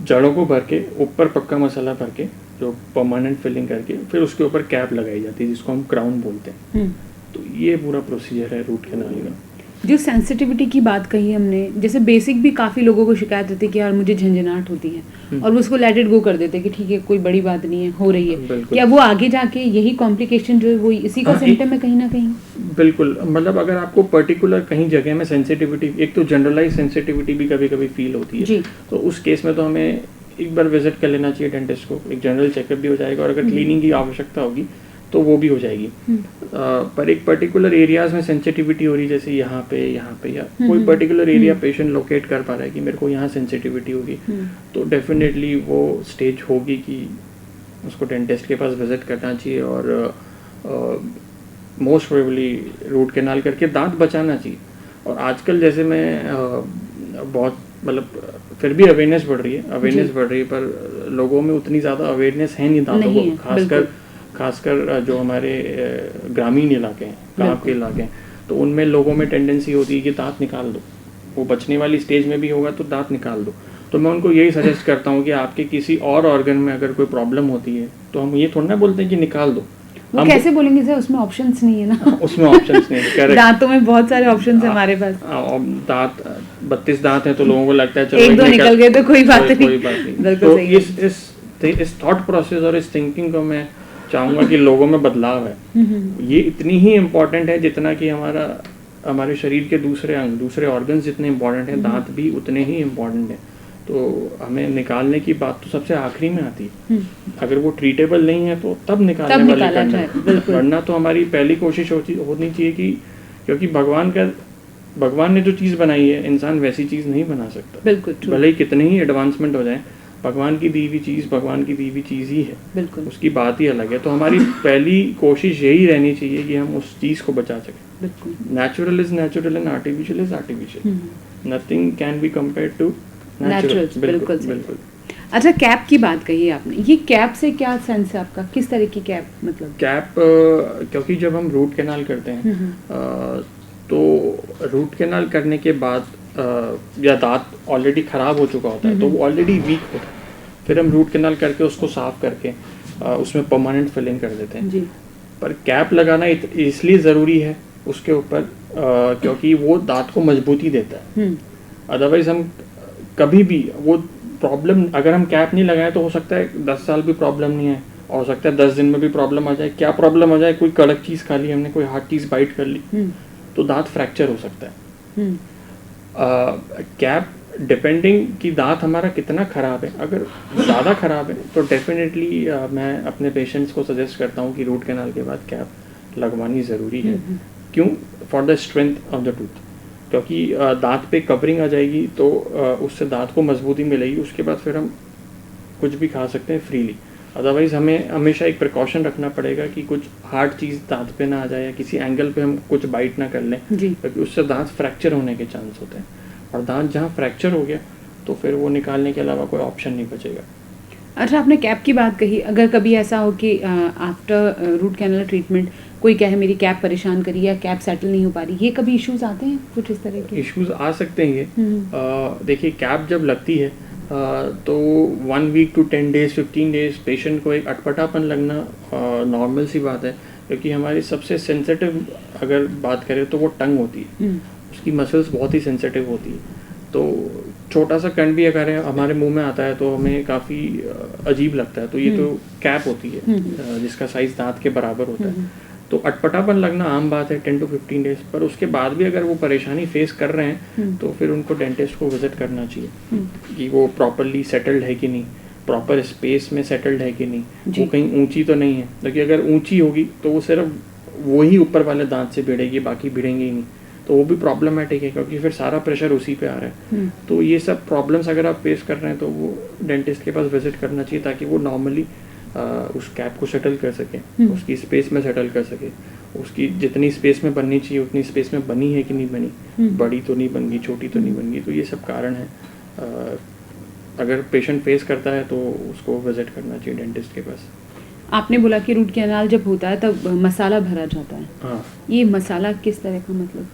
जड़ों को भर के, ऊपर पक्का मसाला भर के, जो परमानेंट फिलिंग करके फिर उसके ऊपर कैप लगाई जाती है जिसको हम क्राउन बोलते हैं। तो ये पूरा प्रोसीजर है रूट कैनाल का। जो सेंसिटिविटी की बात कही हमने, जैसे बेसिक भी काफ़ी लोगों को शिकायत होती है कि यार मुझे झंझनाहट होती है, और वो उसको लेट इट गो कर देते हैं कि ठीक है कोई बड़ी बात नहीं है, हो रही है। क्या वो आगे जाके यही कॉम्प्लिकेशन जो है वो इसी का सिम्टम है कहीं ना कहीं? बिल्कुल। मतलब अगर आपको पर्टिकुलर कहीं जगह में सेंसिटिविटी, एक तो जनरलाइज सेंसिटिविटी भी कभी कभी फील होती है, तो उस केस में तो हमें एक बार विजिट कर लेना चाहिए डेंटिस्ट को, एक जनरल चेकअप भी हो जाएगा, और अगर क्लीनिंग की आवश्यकता होगी तो वो भी हो जाएगी। पर एक पर्टिकुलर एरियाज में सेंसिटिविटी हो रही है, जैसे यहाँ पे या कोई पर्टिकुलर एरिया पेशेंट लोकेट कर पा रहा है कि मेरे को यहाँ सेंसिटिविटी होगी, तो डेफिनेटली वो स्टेज होगी कि उसको डेंटिस्ट के पास विजिट करना चाहिए, और मोस्ट प्रोबेबली रूट कैनाल करके दांत बचाना चाहिए। और आजकल जैसे मैं बहुत मतलब फिर भी अवेयरनेस बढ़ रही है, पर लोगों में उतनी ज़्यादा अवेयरनेस है नहीं दांतों को, खासकर जो हमारे ग्रामीण इलाके हैं, गाँव के इलाके हैं, तो उनमें लोगों में टेंडेंसी होती है कि दांत निकाल दो, वो बचने वाली स्टेज में भी होगा तो दांत निकाल दो। तो मैं उनको यही सजेस्ट करता हूँ कि आपके किसी और ऑर्गन में अगर कोई प्रॉब्लम होती है तो हम ये थोड़ा ना बोलते हैं कि निकाल दो। वो कैसे बोलेंगे सर, उसमें ऑप्शंस नहीं है ना। उसमें ऑप्शंस नहीं है, दांतों में बहुत सारे ऑप्शंस हैं हमारे पास। दांत 32 दांत हैं तो लोगों को लगता है चलो एक दो निकल गए तो कोई बात नहीं। तो इस थॉट प्रोसेस और इस थिंकिंग को मैं चाहूँगा कि लोगों में बदलाव है। ये इतनी ही इम्पोर्टेंट है जितना कि हमारे शरीर के दूसरे अंग, दूसरे ऑर्गन्स जितने इम्पोर्टेंट हैं, दांत भी उतने ही इम्पोर्टेंट हैं। तो हमें निकालने की बात तो सबसे आखिरी में आती है। अगर वो ट्रीटेबल नहीं है तो तब निकालने वाली करना है, वरना तो हमारी पहली कोशिश होनी चाहिए कि, क्योंकि भगवान ने जो चीज़ बनाई है इंसान वैसी चीज़ नहीं बना सकता। बिल्कुल, भले ही कितने ही एडवांसमेंट हो जाए, भगवान की दी हुई चीज़ ही है। बिल्कुल, उसकी बात ही अलग है। तो हमारी पहली कोशिश यही रहनी चाहिए कि हम उस चीज़ को बचा सकें। बिल्कुल, natural is natural and artificial is artificial, nothing can be compared to natural. बिल्कुल। अच्छा, कैप की बात कही आपने, ये कैप से क्या सेंस है आपका, किस तरह की कैप? मतलब कैप क्योंकि जब हम रूट कैनाल करते हैं तो रूट कैनाल करने के बाद या दांत ऑलरेडी ख़राब हो चुका होता है तो वो ऑलरेडी वीक होता है, फिर हम रूट कैनाल करके उसको साफ करके उसमें परमानेंट फिलिंग कर देते हैं। पर कैप लगाना इसलिए ज़रूरी है उसके ऊपर क्योंकि वो दांत को मजबूती देता है। अदरवाइज हम कभी भी वो प्रॉब्लम, अगर हम कैप नहीं लगाएं तो हो सकता है 10 साल भी प्रॉब्लम नहीं आए, हो सकता है 10 दिन में भी प्रॉब्लम आ जाए। क्या प्रॉब्लम आ जाए, कोई कड़क चीज़ खा ली हमने, कोई हार्ड चीज़ बाइट कर ली तो दांत फ्रैक्चर हो सकता है। कैप डिपेंडिंग कि दांत हमारा कितना ख़राब है, अगर ज़्यादा ख़राब है तो डेफिनेटली मैं अपने पेशेंट्स को सजेस्ट करता हूँ कि रूट कैनाल के बाद कैप लगवानी ज़रूरी है। क्यों? For the strength of the tooth, क्योंकि दांत पे कवरिंग आ जाएगी तो उससे दांत को मजबूती मिलेगी, उसके बाद फिर हम कुछ भी खा सकते हैं फ्रीली। अदरवाइज़ हमें हमेशा एक प्रिकॉशन रखना पड़ेगा कि कुछ हार्ड चीज़ दांत पे ना आ जाए या किसी एंगल पे हम कुछ बाइट ना कर लें, क्योंकि उससे दांत फ्रैक्चर होने के चांस होते हैं। और दांत जहाँ फ्रैक्चर हो गया तो फिर वो निकालने के अलावा कोई ऑप्शन नहीं बचेगा। अच्छा, आपने कैप की बात कही, अगर कभी ऐसा हो कि आफ्टर रूट कैनल ट्रीटमेंट कोई कहे मेरी कैप परेशान करी या कैप सेटल नहीं हो पा रही, ये कभी इश्यूज आते हैं? कुछ इस तरह के इश्यूज आ सकते हैं ये। देखिए, कैप जब लगती है तो 1 week to 10 days 15 days patient को एक अटपटापन लगना नॉर्मल सी बात है, क्योंकि हमारी सबसे सेंसिटिव अगर बात करें तो वो टंग होती है, उसकी मसल्स बहुत ही सेंसिटिव होती है। तो छोटा सा कण भी अगर हमारे मुंह में आता है तो हमें काफ़ी अजीब लगता है। तो ये तो कैप होती है जिसका साइज दांत के बराबर होता है। तो अटपटापन लगना आम बात है 10 to 15 days, पर उसके बाद भी अगर वो परेशानी फेस कर रहे हैं तो फिर उनको डेंटिस्ट को विजिट करना चाहिए कि वो प्रॉपरली सेटल्ड है कि नहीं, प्रॉपर स्पेस में सेटल्ड है कि नहीं, वो कहीं ऊंची तो नहीं है। क्योंकि अगर ऊंची होगी तो वो सिर्फ वही ऊपर वाले दांत से भिड़ेगी, बाकी भिड़ेंगे ही नहीं, तो वो भी प्रॉब्लमेटिक है, क्योंकि फिर सारा प्रेशर उसी पे आ रहा है। तो ये सब प्रॉब्लम्स अगर आप फेस कर रहे हैं तो वो डेंटिस्ट के पास विजिट करना चाहिए, ताकि वो नॉर्मली उस कैप को सेटल कर सके, उसकी स्पेस में सेटल कर सके, उसकी जितनी स्पेस में बननी चाहिए उतनी स्पेस में बनी है कि नहीं बनी, बड़ी तो नहीं बन गई, छोटी तो नहीं बन गई। तो ये सब कारण है। अगर पेशेंट फेस करता है तो उसको विजिट करना चाहिए डेंटिस्ट के पास। आपने बोला कि रूट कैनाल जब होता है तब मसाला भरा जाता है। हाँ, ये मसाला किस तरह का मतलब?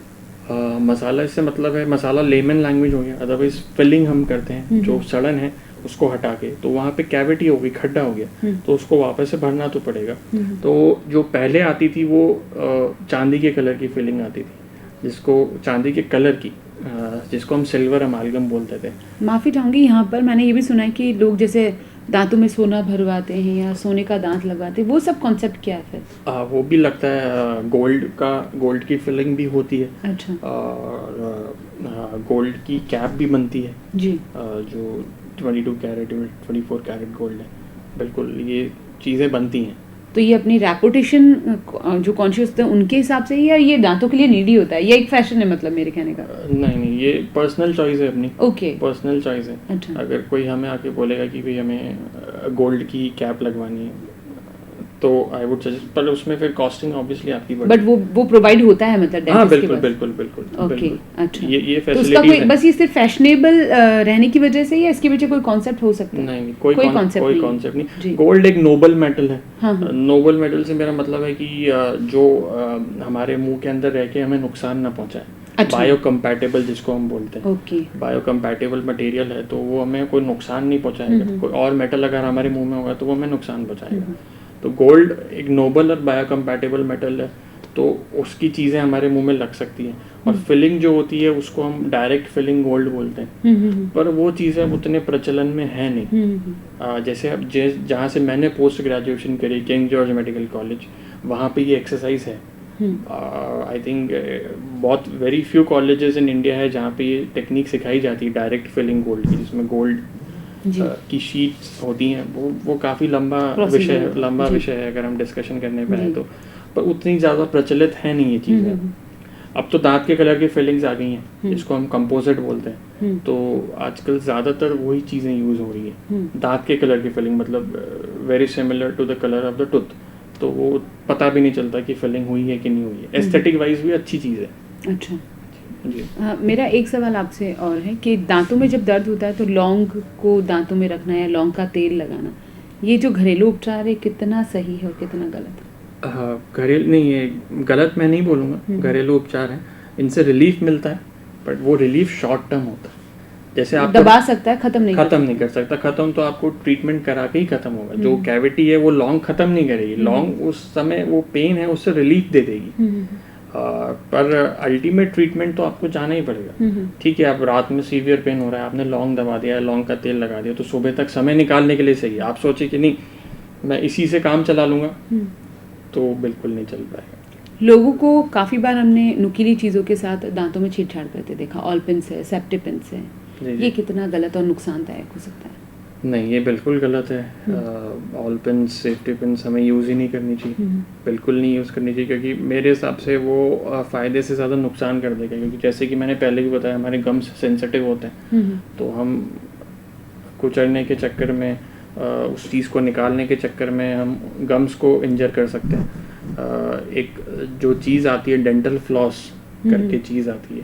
मसाला इससे मतलब है, मसाला लेमन लैंग्वेज हो गया। अदरवाइज फिलिंग हम करते हैं, जो सड़न है उसको हटा के, तो वहाँ पे कैविटी हो गई, खड्डा हो गया, तो उसको वापस से भरना तो पड़ेगा। तो जो पहले आती थी वो चांदी के कलर की फिलिंग आती थी, जिसको चांदी के कलर की, जिसको हम सिल्वर अमालगम बोलते थे। माफ़ी चाहूँगी यहाँ पर, मैंने ये भी सुना है कि लोग जैसे दांतों में सोना भरवाते हैं या सोने का दांत लगवाते हैं, वो सब कॉन्सेप्ट क्या है फिर? वो भी लगता है, गोल्ड की फिलिंग भी होती है। अच्छा। और गोल्ड की कैप भी बनती है जी, जो 22 कैरेट 24 कैरेट गोल्ड है। बिल्कुल, ये चीज़ें बनती हैं। तो ये अपनी रेपुटेशन जो कॉन्शियस होते हैं उनके हिसाब से, या ये दांतों के लिए नीडी होता है, ये एक फैशन है मतलब मेरे कहने का? नहीं, ये पर्सनल चॉइस है अपनी। ओके, पर्सनल चॉइस है। अच्छा। अगर कोई हमें आके बोलेगा कि भाई हमें गोल्ड की कैप लगवानी है तो आई वुड सजेस्ट, पर उसमें फिर कॉस्टिंग ऑब्वियसली आपकी बढ़ेगी। बट वो प्रोवाइड होता है मतलब? हाँ, बिल्कुल। ओके, अच्छा। ये तो उसका कोई बस ये सिर्फ फैशनेबल रहने की वजह से, या इसके पीछे कोई कॉन्सेप्ट हो सकता है? नहीं, कोई कॉन्सेप्ट नहीं। गोल्ड एक नोबल मेटल है। नोबल मेटल से मेरा मतलब है कि जो हमारे मुंह के अंदर रह के हमें नुकसान ना पहुंचाए। अच्छा। बायोकम्पैटिबल जिसको हम बोलते हैं। ओके। बायोकम्पैटिबल मटेरियल है तो वो हमें कोई नुकसान नहीं पहुंचाएगा। कोई और मेटल अगर हमारे मुंह में होगा तो वो हमें नुकसान पहुंचाएगा। तो गोल्ड एक नोबल और बायोकम्पैटिबल मेटल है, तो उसकी चीज़ें हमारे मुंह में लग सकती हैं। और फिलिंग जो होती है उसको हम डायरेक्ट फिलिंग गोल्ड बोलते हैं, पर वो चीज़ें उतने प्रचलन में है नहीं। जैसे अब जहाँ से मैंने पोस्ट ग्रेजुएशन करी, किंग जॉर्ज मेडिकल कॉलेज, वहाँ पे ये एक्सरसाइज है। आई थिंक बहुत very few colleges in India है जहाँ पे ये टेक्निक सिखाई जाती है, डायरेक्ट फिलिंग गोल्ड की, जिसमें गोल्ड की शीट्स होती हैं। वो काफ़ी लंबा विषय है अगर हम डिस्कशन करने पे आए तो, पर उतनी ज़्यादा प्रचलित है नहीं ये चीज़ें। अब तो दांत के कलर की फिलिंग्स आ गई हैं जिसको हम कंपोजिट बोलते हैं, तो आजकल ज़्यादातर वही चीज़ें यूज़ हो रही हैं। दांत के कलर की फिलिंग मतलब very similar to the colour of the tooth, तो वो पता भी नहीं चलता कि फिलिंग हुई है कि नहीं हुई है। एस्थेटिक वाइज भी अच्छी चीज़ है। अच्छा जी। मेरा एक सवाल आपसे और है कि दांतों में जब दर्द होता है तो लौंग को दांतों में रखना या लौंग का तेल लगाना, ये जो घरेलू उपचार है कितना सही है और कितना गलत है? घरेलू नहीं है, गलत मैं नहीं बोलूँगा, घरेलू उपचार है, इनसे रिलीफ मिलता है, बट वो रिलीफ शॉर्ट टर्म होता है। जैसे आप दबा सकता है, खत्म नहीं कर सकता। खत्म तो आपको ट्रीटमेंट करा के ही खत्म होगा। जो कैविटी है वो लौंग खत्म नहीं करेगी, लौंग उस समय वो पेन है उससे रिलीफ दे देगी। पर अल्टीमेट ट्रीटमेंट तो आपको जाना ही पड़ेगा। ठीक है, आप रात में सीवियर पेन हो रहा है, आपने लौंग दबा दिया, लौंग का तेल लगा दिया, तो सुबह तक समय निकालने के लिए सही है। आप सोचे कि नहीं मैं इसी से काम चला लूँगा, तो बिल्कुल नहीं चल पाएगा। लोगों को काफ़ी बार हमने नुकीली चीज़ों के साथ दांतों में छेड़छाड़ करते देखा, ऑल पिन्स है, सेप्टिपिन्स है, ये कितना गलत और नुकसानदायक हो सकता है? नहीं, ये बिल्कुल गलत है। ऑल पिन्स, सेफ्टी पिन्स हमें यूज़ ही नहीं करनी चाहिए, बिल्कुल नहीं यूज़ करनी चाहिए, क्योंकि मेरे हिसाब से वो फ़ायदे से ज़्यादा नुकसान कर देगा। क्योंकि जैसे कि मैंने पहले भी बताया, हमारे गम्स सेंसिटिव होते हैं, तो हम कुचलने के चक्कर में, उस चीज़ को निकालने के चक्कर में हम गम्स को इंजर कर सकते हैं। एक जो चीज़ आती है डेंटल फ्लॉस करके चीज़ आती है,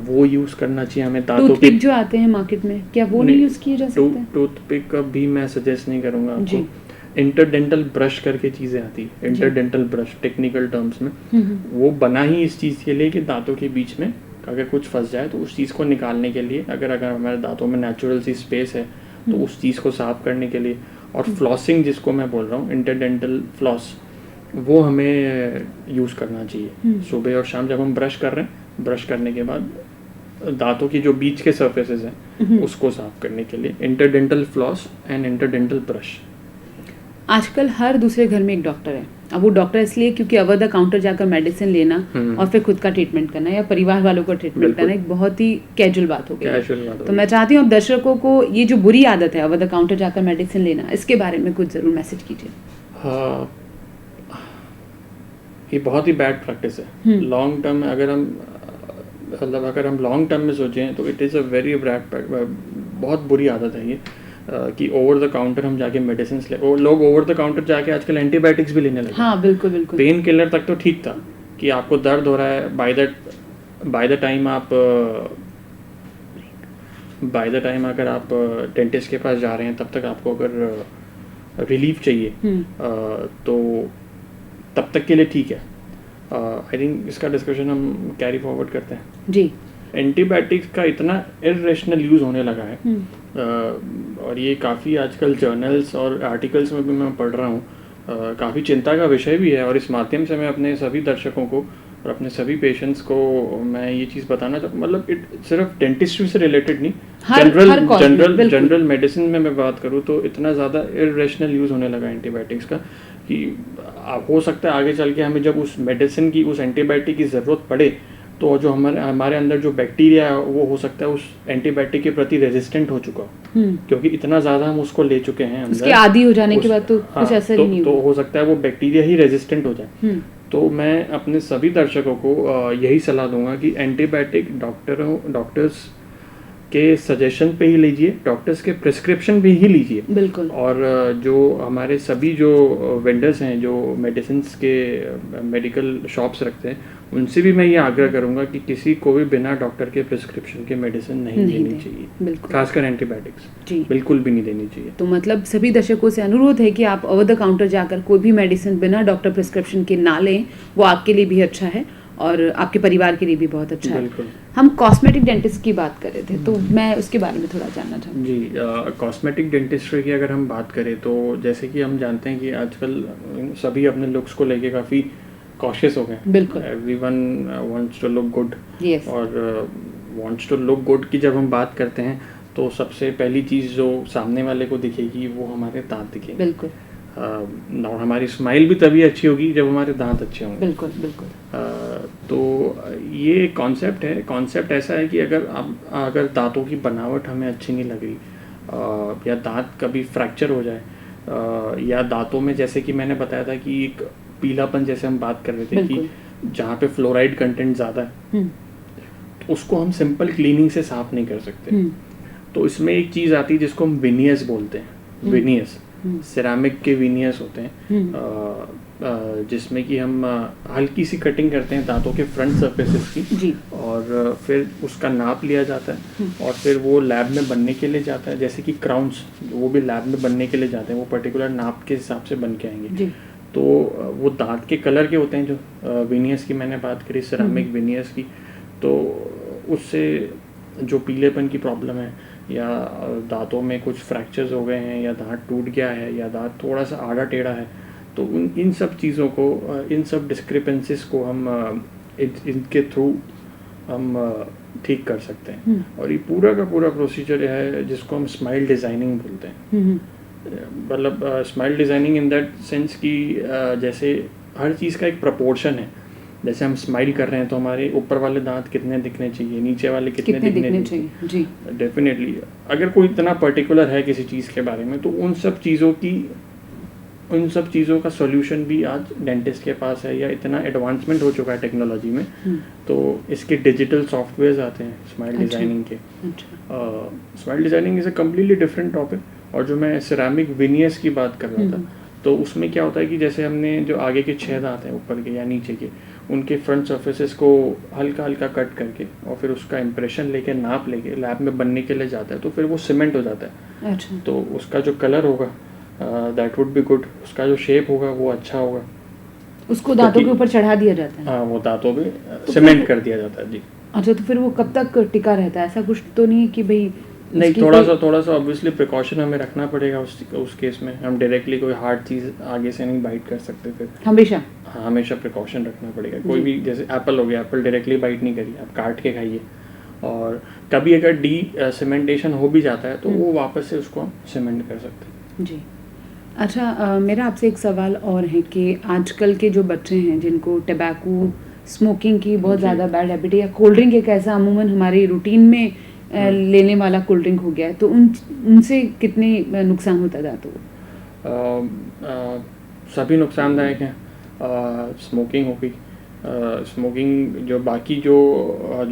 वो यूज़ करना चाहिए हमें दांतों पे। जो आते हैं मार्केट में, क्या वो नहीं यूज़ किए जा सकते? टूथपिक का भी मैं सजेस्ट नहीं करूँगा आपको। इंटरडेंटल ब्रश करके चीज़ें आती है, इंटरडेंटल ब्रश टेक्निकल टर्म्स में, वो बना ही इस चीज़ के लिए कि दांतों के बीच में अगर कुछ फंस जाए तो उस चीज़ को निकालने के लिए, अगर हमारे दांतों में नेचुरल सी स्पेस है तो उस चीज़ को साफ करने के लिए। और फ्लॉसिंग जिसको मैं बोल रहा हूँ, इंटरडेंटल फ्लॉस, वो हमें यूज़ करना चाहिए सुबह और शाम जब हम ब्रश कर रहे हैं। ब्रश करने के बाद दांतों की जो बीच के सरफेसेस हैं उसको साफ करने के लिए interdental floss and interdental brush. आजकल हर दूसरे घर में एक डॉक्टर है। अब वो डॉक्टर इसलिए क्योंकि ओवर द काउंटर जाकर मेडिसिन लेना और फिर खुद का ट्रीटमेंट करना या परिवार वालों को ट्रीटमेंट करना एक बहुत ही कैजुअल बात हो गई। तो मैं चाहती हूँ अब दर्शकों को ये जो बुरी आदत है ओवर द काउंटर जाकर मेडिसिन लेना, इसके बारे में कुछ ज़रूर मैसेज कीजिए। हाँ, ये बहुत ही बैड प्रैक्टिस है। लॉन्ग टर्म में अगर हम लॉन्ग टर्म में सोचें तो it is a very bad, बहुत बुरी आदत है ये, कि ओवर द काउंटर हम जाके मेडिसिन ले। लोग ओवर द काउंटर जाके आजकल एंटीबायोटिक्स भी लेने लगे। हाँ, बिल्कुल बिल्कुल। पेन किलर तक तो ठीक था कि आपको दर्द हो रहा है, बाय द टाइम अगर आप डेंटिस्ट के पास जा रहे हैं तब तक आपको अगर रिलीफ चाहिए तो तब तक के लिए ठीक है। आई थिंक इसका डिस्कशन हम कैरी फॉरवर्ड करते हैं जी। एंटीबायोटिक्स का इतना इरेशनल यूज़ होने लगा है, और ये काफ़ी आजकल जर्नल्स और आर्टिकल्स में भी मैं पढ़ रहा हूँ, काफ़ी चिंता का विषय भी है। और इस माध्यम से मैं अपने सभी दर्शकों को और अपने सभी पेशेंट्स को मैं ये चीज़ बताना चाहता हूँ, मतलब सिर्फ डेंटिस्ट्री से रिलेटेड नहीं, जनरल मेडिसिन में मैं बात करूँ तो इतना ज़्यादा इरेशनल यूज़ होने लगा एंटीबायोटिक्स का कि हो सकता है आगे चल के हमें जब उस मेडिसिन की, उस एंटीबायोटिक की ज़रूरत पड़े तो जो हमारे अंदर जो बैक्टीरिया है वो हो सकता है उस एंटीबायोटिक के प्रति रेजिस्टेंट हो चुका हो, क्योंकि इतना ज़्यादा हम उसको ले चुके हैं अंदर, उसके आदी हो जाने के बाद तो कुछ असर ही नहीं तो हो सकता है वो बैक्टीरिया ही रेजिस्टेंट हो जाए। तो मैं अपने सभी दर्शकों को यही सलाह दूंगा कि एंटीबायोटिक डॉक्टर्स के सजेशन पे ही लीजिए, डॉक्टर्स के प्रिस्क्रिप्शन भी ही लीजिए। बिल्कुल। और जो हमारे सभी जो वेंडर्स हैं जो मेडिसिन के मेडिकल शॉप्स रखते हैं उनसे भी मैं ये आग्रह करूंगा कि किसी को भी बिना डॉक्टर के प्रिस्क्रिप्शन के मेडिसिन नहीं देनी चाहिए, खासकर एंटीबायोटिक्स बिल्कुल भी नहीं देनी चाहिए। तो मतलब सभी दर्शकों से अनुरोध है कि आप ओवर द काउंटर जाकर कोई भी मेडिसिन बिना डॉक्टर प्रिस्क्रिप्शन के ना लें, वो आपके लिए भी अच्छा है और आपके परिवार के लिए भी बहुत अच्छा है। हम कॉस्मेटिक डेंटिस्ट की बात कर रहे थे तो मैं उसके बारे में थोड़ा जानना चाहूँगी। जी, कॉस्मेटिक डेंटिस्ट्री की अगर हम बात करें तो जैसे कि हम जानते हैं कि आजकल सभी अपने लुक्स को लेके काफ़ी कॉशियस हो गए। बिल्कुल। Everyone wants to look good. और वांट्स टू लुक गुड की जब हम बात करते हैं तो सबसे पहली चीज़ जो सामने वाले को दिखेगी वो हमारे दांत दिखेंगे। बिल्कुल। और हमारी स्माइल भी तभी अच्छी होगी जब हमारे दांत अच्छे होंगे। बिल्कुल बिल्कुल। तो ये कॉन्सेप्ट ऐसा है कि अगर दांतों की बनावट हमें अच्छी नहीं लग रही, या दांत कभी फ्रैक्चर हो जाए, या दांतों में जैसे कि मैंने बताया था कि एक पीलापन जैसे हम बात कर रहे थे कि जहाँ पे फ्लोराइड कंटेंट ज़्यादा है तो उसको हम सिंपल क्लीनिंग से साफ नहीं कर सकते। तो इसमें एक चीज़ आती है जिसको हम विनियस बोलते हैं। विनियस सिरामिक के विनियस होते हैं, जिसमें कि हम हल्की सी कटिंग करते हैं दांतों के फ्रंट सरफेसेस की, और फिर उसका नाप लिया जाता है और फिर वो लैब में बनने के लिए जाता है। जैसे कि क्राउन्स वो भी लैब में बनने के लिए जाते हैं, वो पर्टिकुलर नाप के हिसाब से बन के आएंगे। तो वो दांत के कलर के होते हैं जो विनियस की मैंने बात करी, सिरामिक विनियस की। तो उससे जो पीलेपन की प्रॉब्लम है या दांतों में कुछ फ्रैक्चर्स हो गए हैं या दांत टूट गया है या दांत थोड़ा सा आड़ा टेढ़ा है तो इन सब चीज़ों को, इन सब डिस्क्रिपेंसीज को हम इनके थ्रू हम ठीक कर सकते हैं। और ये पूरा का पूरा प्रोसीजर है जिसको हम स्माइल डिज़ाइनिंग बोलते हैं। मतलब smile designing in that sense कि जैसे हर चीज़ का एक प्रपोर्शन है। जैसे हम स्माइल कर रहे हैं तो हमारे ऊपर वाले दांत कितने दिखने चाहिए, नीचे वाले कितने दिखने चाहिए। जी डेफिनेटली अगर कोई इतना पर्टिकुलर है किसी चीज़ के बारे में तो उन सब चीज़ों का सॉल्यूशन भी आज डेंटिस्ट के पास है, या इतना एडवांसमेंट हो चुका है टेक्नोलॉजी में। तो इसके डिजिटल सॉफ्टवेयर्स आते हैं स्माइल डिज़ाइनिंग के। Smile designing is a completely different topic. और जो मैं सिरेमिक विनियर्स की बात कर रहा था, तो उसमें क्या होता है कि जैसे हमने जो आगे के 6 दांत हैं ऊपर के या नीचे के, उनके फ्रंट सर्फेसेस को हल्का हल्का कट करके और फिर उसका इम्प्रेशन लेके नाप लेके लैब में बनने के लिए जाता है, तो फिर वो सीमेंट हो जाता है। अच्छा। तो उसका जो कलर होगा दैट वुड बी गुड, उसका जो शेप होगा वो अच्छा होगा। उसको दांतों के ऊपर चढ़ा दिया जाता है? हाँ, वो दांतों पे सीमेंट कर दिया जाता है। जी। अच्छा, तो फिर वो कब तक टिका रहता है? ऐसा कुछ तो नहीं है कि भाई नहीं, थोड़ा सा ऑब्वियसली प्रिकॉशन हमें रखना पड़ेगा उस केस में। हम डायरेक्टली कोई हार्ड चीज़ आगे से नहीं बाइट कर सकते फिर हमेशा। हाँ, हमेशा प्रिकॉशन रखना पड़ेगा। कोई भी जैसे एप्पल हो गया, एप्पल डायरेक्टली बाइट नहीं करिए, आप काट के खाइए। और कभी अगर सीमेंटेशन हो भी जाता है तो वो वापस से उसको हम सीमेंट कर सकते हैं। जी। अच्छा, मेरा आपसे एक सवाल और है कि आजकल के जो बच्चे हैं जिनको टबैको स्मोकिंग की बहुत ज़्यादा बैड हैबिट है, या कोल्ड ड्रिंक एक ऐसा अमूमन हमारी रूटीन में लेने वाला कोल्ड ड्रिंक हो गया है, तो उनसे कितने नुकसान होता है दांतों को? सभी नुकसानदायक हैं। स्मोकिंग हो गई, स्मोकिंग जो बाकी जो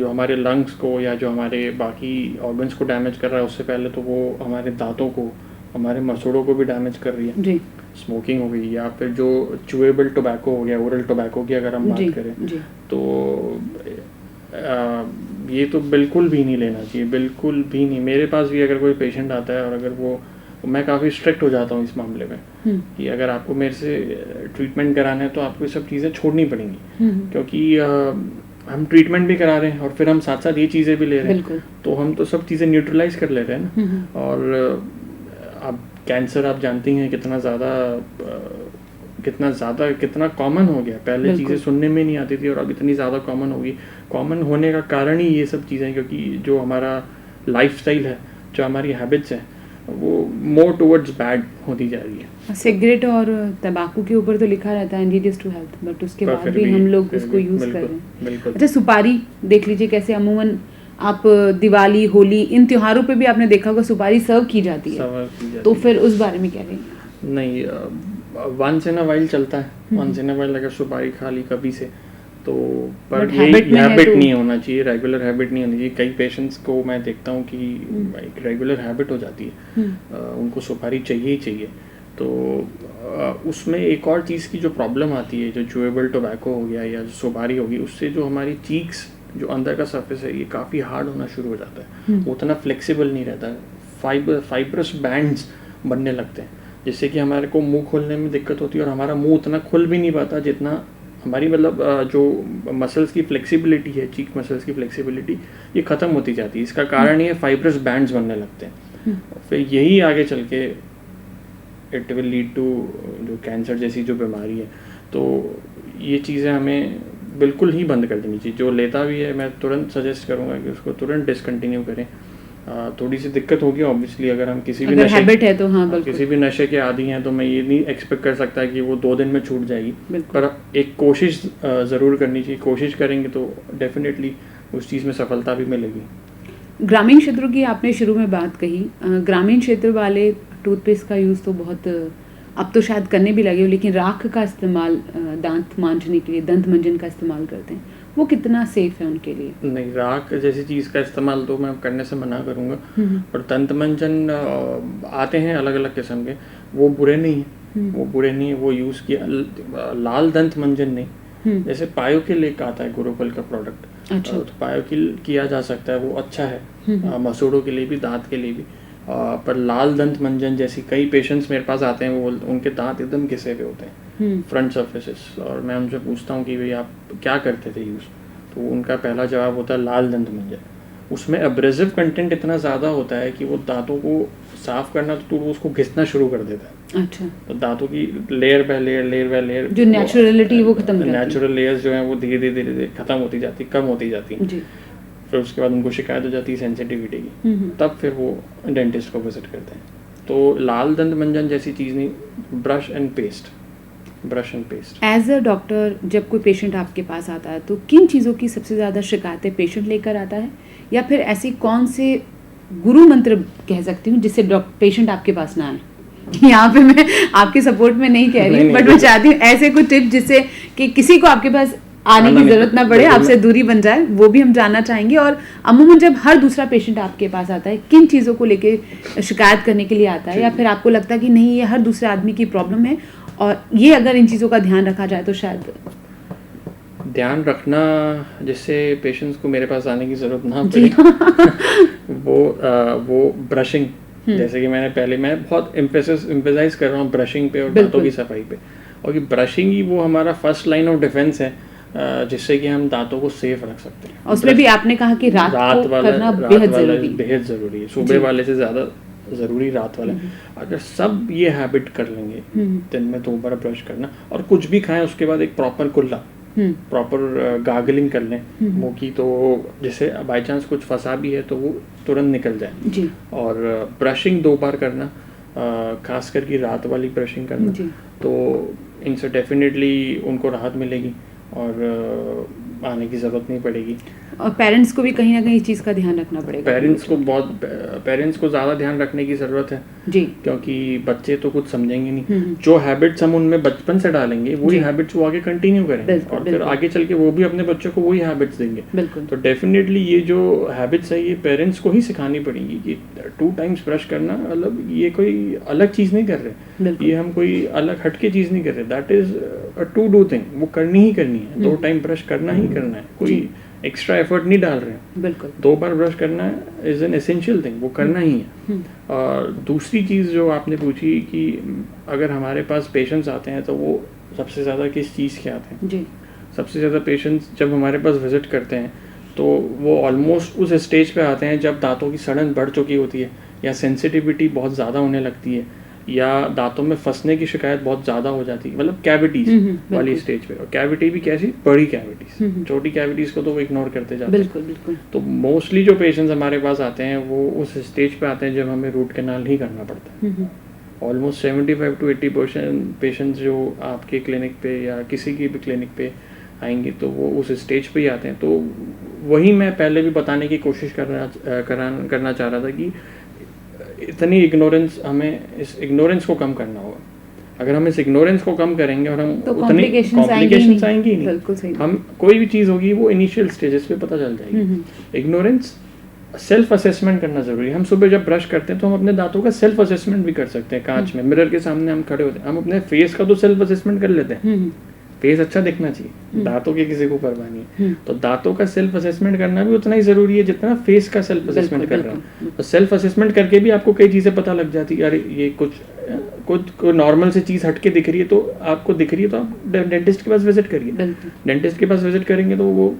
हमारे लंग्स को या जो हमारे बाकी ऑर्गन्स को डैमेज कर रहा है, उससे पहले तो वो हमारे दांतों को, हमारे मसूड़ों को भी डैमेज कर रही है। जी। स्मोकिंग हो गई, या फिर जो च्यूएबल टोबैको हो गया, ओरल टोबैको की अगर हम बात करें, तो ये तो बिल्कुल भी नहीं लेना चाहिए, बिल्कुल भी नहीं। मेरे पास भी अगर कोई पेशेंट आता है और अगर मैं काफ़ी स्ट्रिक्ट हो जाता हूँ इस मामले में कि अगर आपको मेरे से ट्रीटमेंट कराना है तो आपको ये सब चीज़ें छोड़नी पड़ेंगी, क्योंकि हम ट्रीटमेंट भी करा रहे हैं और फिर हम साथ साथ ये चीज़ें भी ले रहे हैं, तो हम तो सब चीज़ें न्यूट्रलाइज कर ले रहे हैं ना। और अब कैंसर आप जानती हैं कितना कॉमन हो गया। पहले चीज़ें सुनने में नहीं आती थी और अब इतनी ज़्यादा कॉमन होगी। कॉमन होने का कारण ही ये सब चीज़ें, क्योंकि जो हमारा लाइफस्टाइल है, जो हमारी हैबिट्स हैं, वो मोर टुवर्ड्स बैड होती जा रही है। सिगरेट और तंबाकू के ऊपर तो लिखा रहता है इंजीरियस टू हेल्थ, बट उसके बाद भी हम लोग उसको यूज़ कर रहे हैं। अच्छा, सुपारी देख लीजिए कैसे अमूमन आप दिवाली, होली, इन त्योहारों पे भी आपने देखा होगा सुपारी सर्व की जाती है, तो फिर उस बारे में क्या कहेंगे? नहीं, वंस इन अ वाइल चलता है। वंस इन अ वाइल अगर सुपारी खा ली कभी से, तो पर हैबिट नहीं होना चाहिए, रेगुलर हैबिट नहीं होनी चाहिए। कई पेशेंट्स को मैं देखता हूँ कि एक रेगुलर हैबिट हो जाती है, उनको सुपारी चाहिए ही चाहिए। तो उसमें एक और चीज़ की जो प्रॉब्लम आती है, जो च्यूएबल टोबैको हो गया या सुपारी होगी, उससे जो हमारी चीक्स, जो अंदर का सरफेस है, ये काफ़ी हार्ड होना शुरू हो जाता है, उतना फ्लेक्सिबल नहीं रहता है। फाइब्रस बैंड्स बनने लगते हैं, जिससे कि हमारे को मुंह खोलने में दिक्कत होती है और हमारा मुंह उतना खुल भी नहीं पाता जितना हमारी जो मसल्स की फ्लेक्सिबिलिटी है, चीक मसल्स की फ्लेक्सिबिलिटी, ये ख़त्म होती जाती है। इसका कारण ये फाइब्रस बैंड्स बनने लगते हैं। फिर यही आगे चल के इट विल लीड टू जो कैंसर जैसी जो बीमारी है। तो ये चीज़ें हमें बिल्कुल ही बंद कर देनी चाहिए। जो लेता भी है, मैं तुरंत सजेस्ट करूँगा कि उसको तुरंत डिसकंटिन्यू करें। थोड़ी सी दिक्कत होगी ऑब्वियसली, अगर हम किसी भी हैबिट है तो हाँ, किसी भी नशे के आदी हैं, तो मैं ये नहीं एक्सपेक्ट कर सकता कि वो 2 दिन में छूट जाएगी, पर एक कोशिश ज़रूर करनी चाहिए। कोशिश करेंगे तो डेफिनेटली उस चीज़ में सफलता भी मिलेगी। ग्रामीण क्षेत्रों की आपने शुरू में बात कही, ग्रामीण क्षेत्र वाले टूथपेस्ट का यूज़ तो बहुत अब तो शायद करने भी लगे हो, लेकिन राख का इस्तेमाल दांत मांजने के लिए, दंत मंजन का इस्तेमाल करते हैं, वो कितना सेफ है उनके लिए? नहीं, राख जैसी चीज़ का इस्तेमाल तो मैं करने से मना करूँगा। और दंत मंजन आते हैं अलग अलग किस्म के, वो बुरे नहीं है, वो यूज़ किया। लाल दंत मंजन नहीं, जैसे पायोकिल एक आता है गुरुकुल का प्रोडक्ट। अच्छा। तो पायोकिल किया जा सकता है, वो अच्छा है मसूड़ों के लिए भी, दांत के लिए भी। पर लाल दंत मंजन जैसी कई पेशेंट्स मेरे पास आते हैं, वो उनके दांत एकदम घिसे हुए होते हैं, फ्रंट सर्फेसेस, और मैं उनसे पूछता हूँ कि भाई आप क्या करते थे यूज़, तो उनका पहला जवाब होता है लाल दंत मंजन। उसमें एब्रेसिव कंटेंट इतना ज़्यादा होता है कि वो दांतों को साफ करना तो उसको घिसना शुरू कर देता है। अच्छा। तो दांतों की लेयर बाय लेयर जो नेचुरलिटी वो खत्म करती है, नेचुरल लेयर्स जो हैं वो धीरे धीरे खत्म होती जाती, कम होती जाती है। फिर उसके बाद उनको शिकायत हो जाती है सेंसिटिविटी की, तब फिर वो डेंटिस्ट को विजिट करते हैं। तो लाल दंत मंजन जैसी चीज़ नहीं, brush and paste. As a doctor जब कोई पेशेंट आपके पास आता है तो किन चीज़ों की सबसे ज़्यादा शिकायतें पेशेंट लेकर आता है, या फिर ऐसी कौन से गुरु मंत्र कह सकती हूँ जिससे पेशेंट आपके पास ना आए? यहाँ पे मैं आपके सपोर्ट में नहीं कह रही हूँ, बट मैं चाहती हूँ ऐसे कुछ टिप जिससे कि किसी को आपके पास आने की जरूरत ना पड़े, आपसे दूरी बन जाए, वो भी हम जानना चाहेंगे। और अमूमन जब हर दूसरा पेशेंट आपके पास आता है, किन चीज़ों को लेके शिकायत करने के लिए आता है, या फिर आपको लगता है कि नहीं ये हर दूसरे आदमी की प्रॉब्लम है और ये अगर इन चीज़ों का ध्यान रखा जाए तो शायद ध्यान रखना जिससे पेशेंट्स को मेरे पास आने की ज़रूरत ना पड़े वो ब्रशिंग, जैसे कि मैं बहुत एम्फेसाइज कर रहा हूँ ब्रशिंग पे और दांतों की सफाई पे, और कि ब्रशिंग ही वो हमारा फर्स्ट लाइन ऑफ डिफेंस है जिससे कि हम दांतों को सेफ रख सकते हैं। उसमें भी आपने कहा कि रात को करना बेहद ज़रूरी है, सुबह वाले से ज़्यादा ज़रूरी रात वाला। अगर सब ये हैबिट कर लेंगे, दिन में 2 बार ब्रश करना, और कुछ भी खाएं उसके बाद एक प्रॉपर कुल्ला, प्रॉपर गार्गलिंग कर लें मुंह की, तो जैसे बाय चांस कुछ फंसा भी है तो वो तुरंत निकल जाए जी। और ब्रशिंग 2 बार करना, खास करके रात वाली ब्रशिंग करना, तो इनसे डेफिनेटली उनको राहत मिलेगी और आने की ज़रूरत नहीं पड़ेगी। और पेरेंट्स को भी कहीं ना कहीं इस चीज़ का ध्यान रखना पड़ेगा। पेरेंट्स को ज़्यादा ध्यान रखने की ज़रूरत है जी, क्योंकि बच्चे तो कुछ समझेंगे नहीं। जो हैबिट्स हम उनमें बचपन से डालेंगे वही हैबिट्स वो आगे कंटिन्यू करेंगे, और फिर आगे चल के वो भी अपने बच्चों को वही हैबिट्स देंगे। तो डेफिनेटली ये जो हैबिट्स है ये पेरेंट्स को ही सिखानी पड़ेगी कि 2 टाइम्स ब्रश करना, मतलब ये कोई अलग चीज़ नहीं कर रहे, ये हम कोई अलग हटके चीज़ नहीं कर रहे, that is a to do thing, वो करनी ही करनी है। 2 टाइम ब्रश करना ही करना है, कोई एक्स्ट्रा एफर्ट नहीं डाल रहे हैं। बिल्कुल 2 बार ब्रश करना इज एन एसेंशियल थिंग, वो करना ही है। और दूसरी चीज़ जो आपने पूछी कि अगर हमारे पास पेशेंट्स आते हैं तो वो सबसे ज़्यादा किस चीज़ के आते हैं जी। सबसे ज़्यादा पेशेंट्स जब हमारे पास विजिट करते हैं तो वो ऑलमोस्ट उस स्टेज पे आते हैं जब दांतों की सड़न बढ़ चुकी होती है, या सेंसिटिविटी बहुत ज़्यादा होने लगती है, या दांतों में फंसने की शिकायत बहुत ज़्यादा हो जाती है, मतलब कैविटीज वाली स्टेज पे। और कैविटी भी कैसी, बड़ी कैविटीज, छोटी कैविटीज को तो वो इग्नोर करते जाते हैं। बिल्कुल। तो मोस्टली जो पेशेंट्स हमारे पास आते हैं वो उस स्टेज पे आते हैं जब हमें रूट कैनाल ही करना पड़ता है। ऑलमोस्ट 75 to 80% पेशेंट्स जो आपके क्लिनिक पे या किसी की भी क्लिनिक पे आएंगे तो वो उस स्टेज पे ही आते हैं। तो वही मैं पहले भी बताने की कोशिश करना चाह रहा था कि इतनी इग्नोरेंस, हमें इस इग्नोरेंस को कम करना होगा। अगर हम इस इग्नोरेंस को कम करेंगे और हम तो उतनी कॉम्प्लिकेशंस आएंगी ही नहीं। हम कोई भी चीज़ होगी वो इनिशियल स्टेजेस पे पता चल जाएगी। इग्नोरेंस, सेल्फ असेसमेंट करना जरूरी है। हम सुबह जब ब्रश करते हैं तो हम अपने दांतों का सेल्फ असेसमेंट भी कर सकते हैं। कांच में मिरर के सामने हम खड़े होते हैं, हम अपने फेस का तो सेल्फ असेसमेंट कर लेते हैं, फेस अच्छा दिखना चाहिए, दांतों की किसी को परवाह नहीं है। तो दांतों का सेल्फ असेसमेंट करना भी उतना ही जरूरी है जितना फेस का सेल्फ असेसमेंट कर रहा है। तो सेल्फ असेसमेंट करके भी आपको कई चीज़ें पता लग जाती है, अरे ये कुछ नॉर्मल से चीज़ हटके दिख रही है, तो आपको दिख रही है तो आप डेंटिस्ट के पास विजिट करिए। डेंटिस्ट के पास विजिट करेंगे तो वो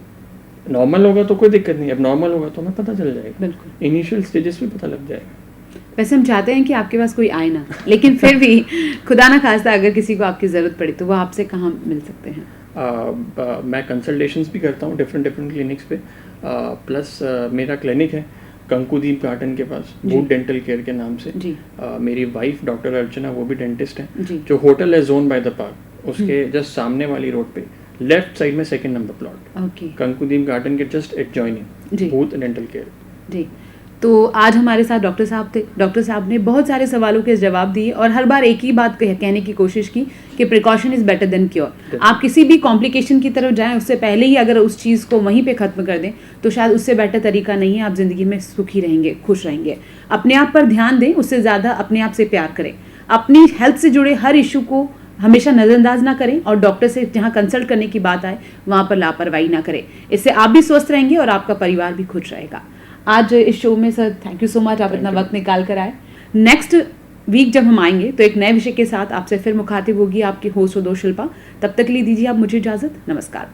नॉर्मल होगा तो कोई दिक्कत नहीं, अब नॉर्मल होगा तो हमें पता चल जाएगा, इनिशियल स्टेजेस में पता लग जाएगा। वैसे हम चाहते हैं कि आपके पास कोई आए ना, लेकिन फिर भी खुदा ना खास्ता अगर किसी को आपकी ज़रूरत पड़े तो वो आपसे कहाँ मिल सकते हैं? मैं कंसल्टेशंस भी करता हूँ डिफरेंट क्लिनिक्स पे, प्लस मेरा क्लिनिक है कंकुदीप गार्डन के पास, बूट डेंटल केयर के नाम से। मेरी वाइफ डॉक्टर अर्चना, वो भी डेंटिस्ट हैं। जो होटल है जोन बाय द पार्क, उसके जस्ट सामने वाली रोड पे लेफ्ट साइड में 2nd नंबर प्लॉट, कंकुदीप गार्डन के just adjoining boot dental care जी। तो आज हमारे साथ डॉक्टर साहब थे। डॉक्टर साहब ने बहुत सारे सवालों के जवाब दिए और हर बार एक ही बात कहने की कोशिश की कि precaution is better than cure. आप किसी भी कॉम्प्लिकेशन की तरफ जाएं उससे पहले ही अगर उस चीज़ को वहीं पे ख़त्म कर दें तो शायद उससे बेटर तरीका नहीं है। आप ज़िंदगी में सुखी रहेंगे, खुश रहेंगे। अपने आप पर ध्यान दें, उससे ज़्यादा अपने आप से प्यार करें। अपनी हेल्थ से जुड़े हर इशू को हमेशा नज़रअंदाज ना करें, और डॉक्टर से जहाँ कंसल्ट करने की बात आए वहाँ पर लापरवाही ना करें। इससे आप भी स्वस्थ रहेंगे और आपका परिवार भी खुश रहेगा। आज इस शो में sir thank you so much, आप इतना वक्त निकाल कर आए। नेक्स्ट वीक जब हम आएंगे तो एक नए विषय के साथ आपसे फिर मुखातिब होगी आपकी होस्ट शिल्पा। तब तक के लिए दीजिए आप मुझे इजाज़त। नमस्कार।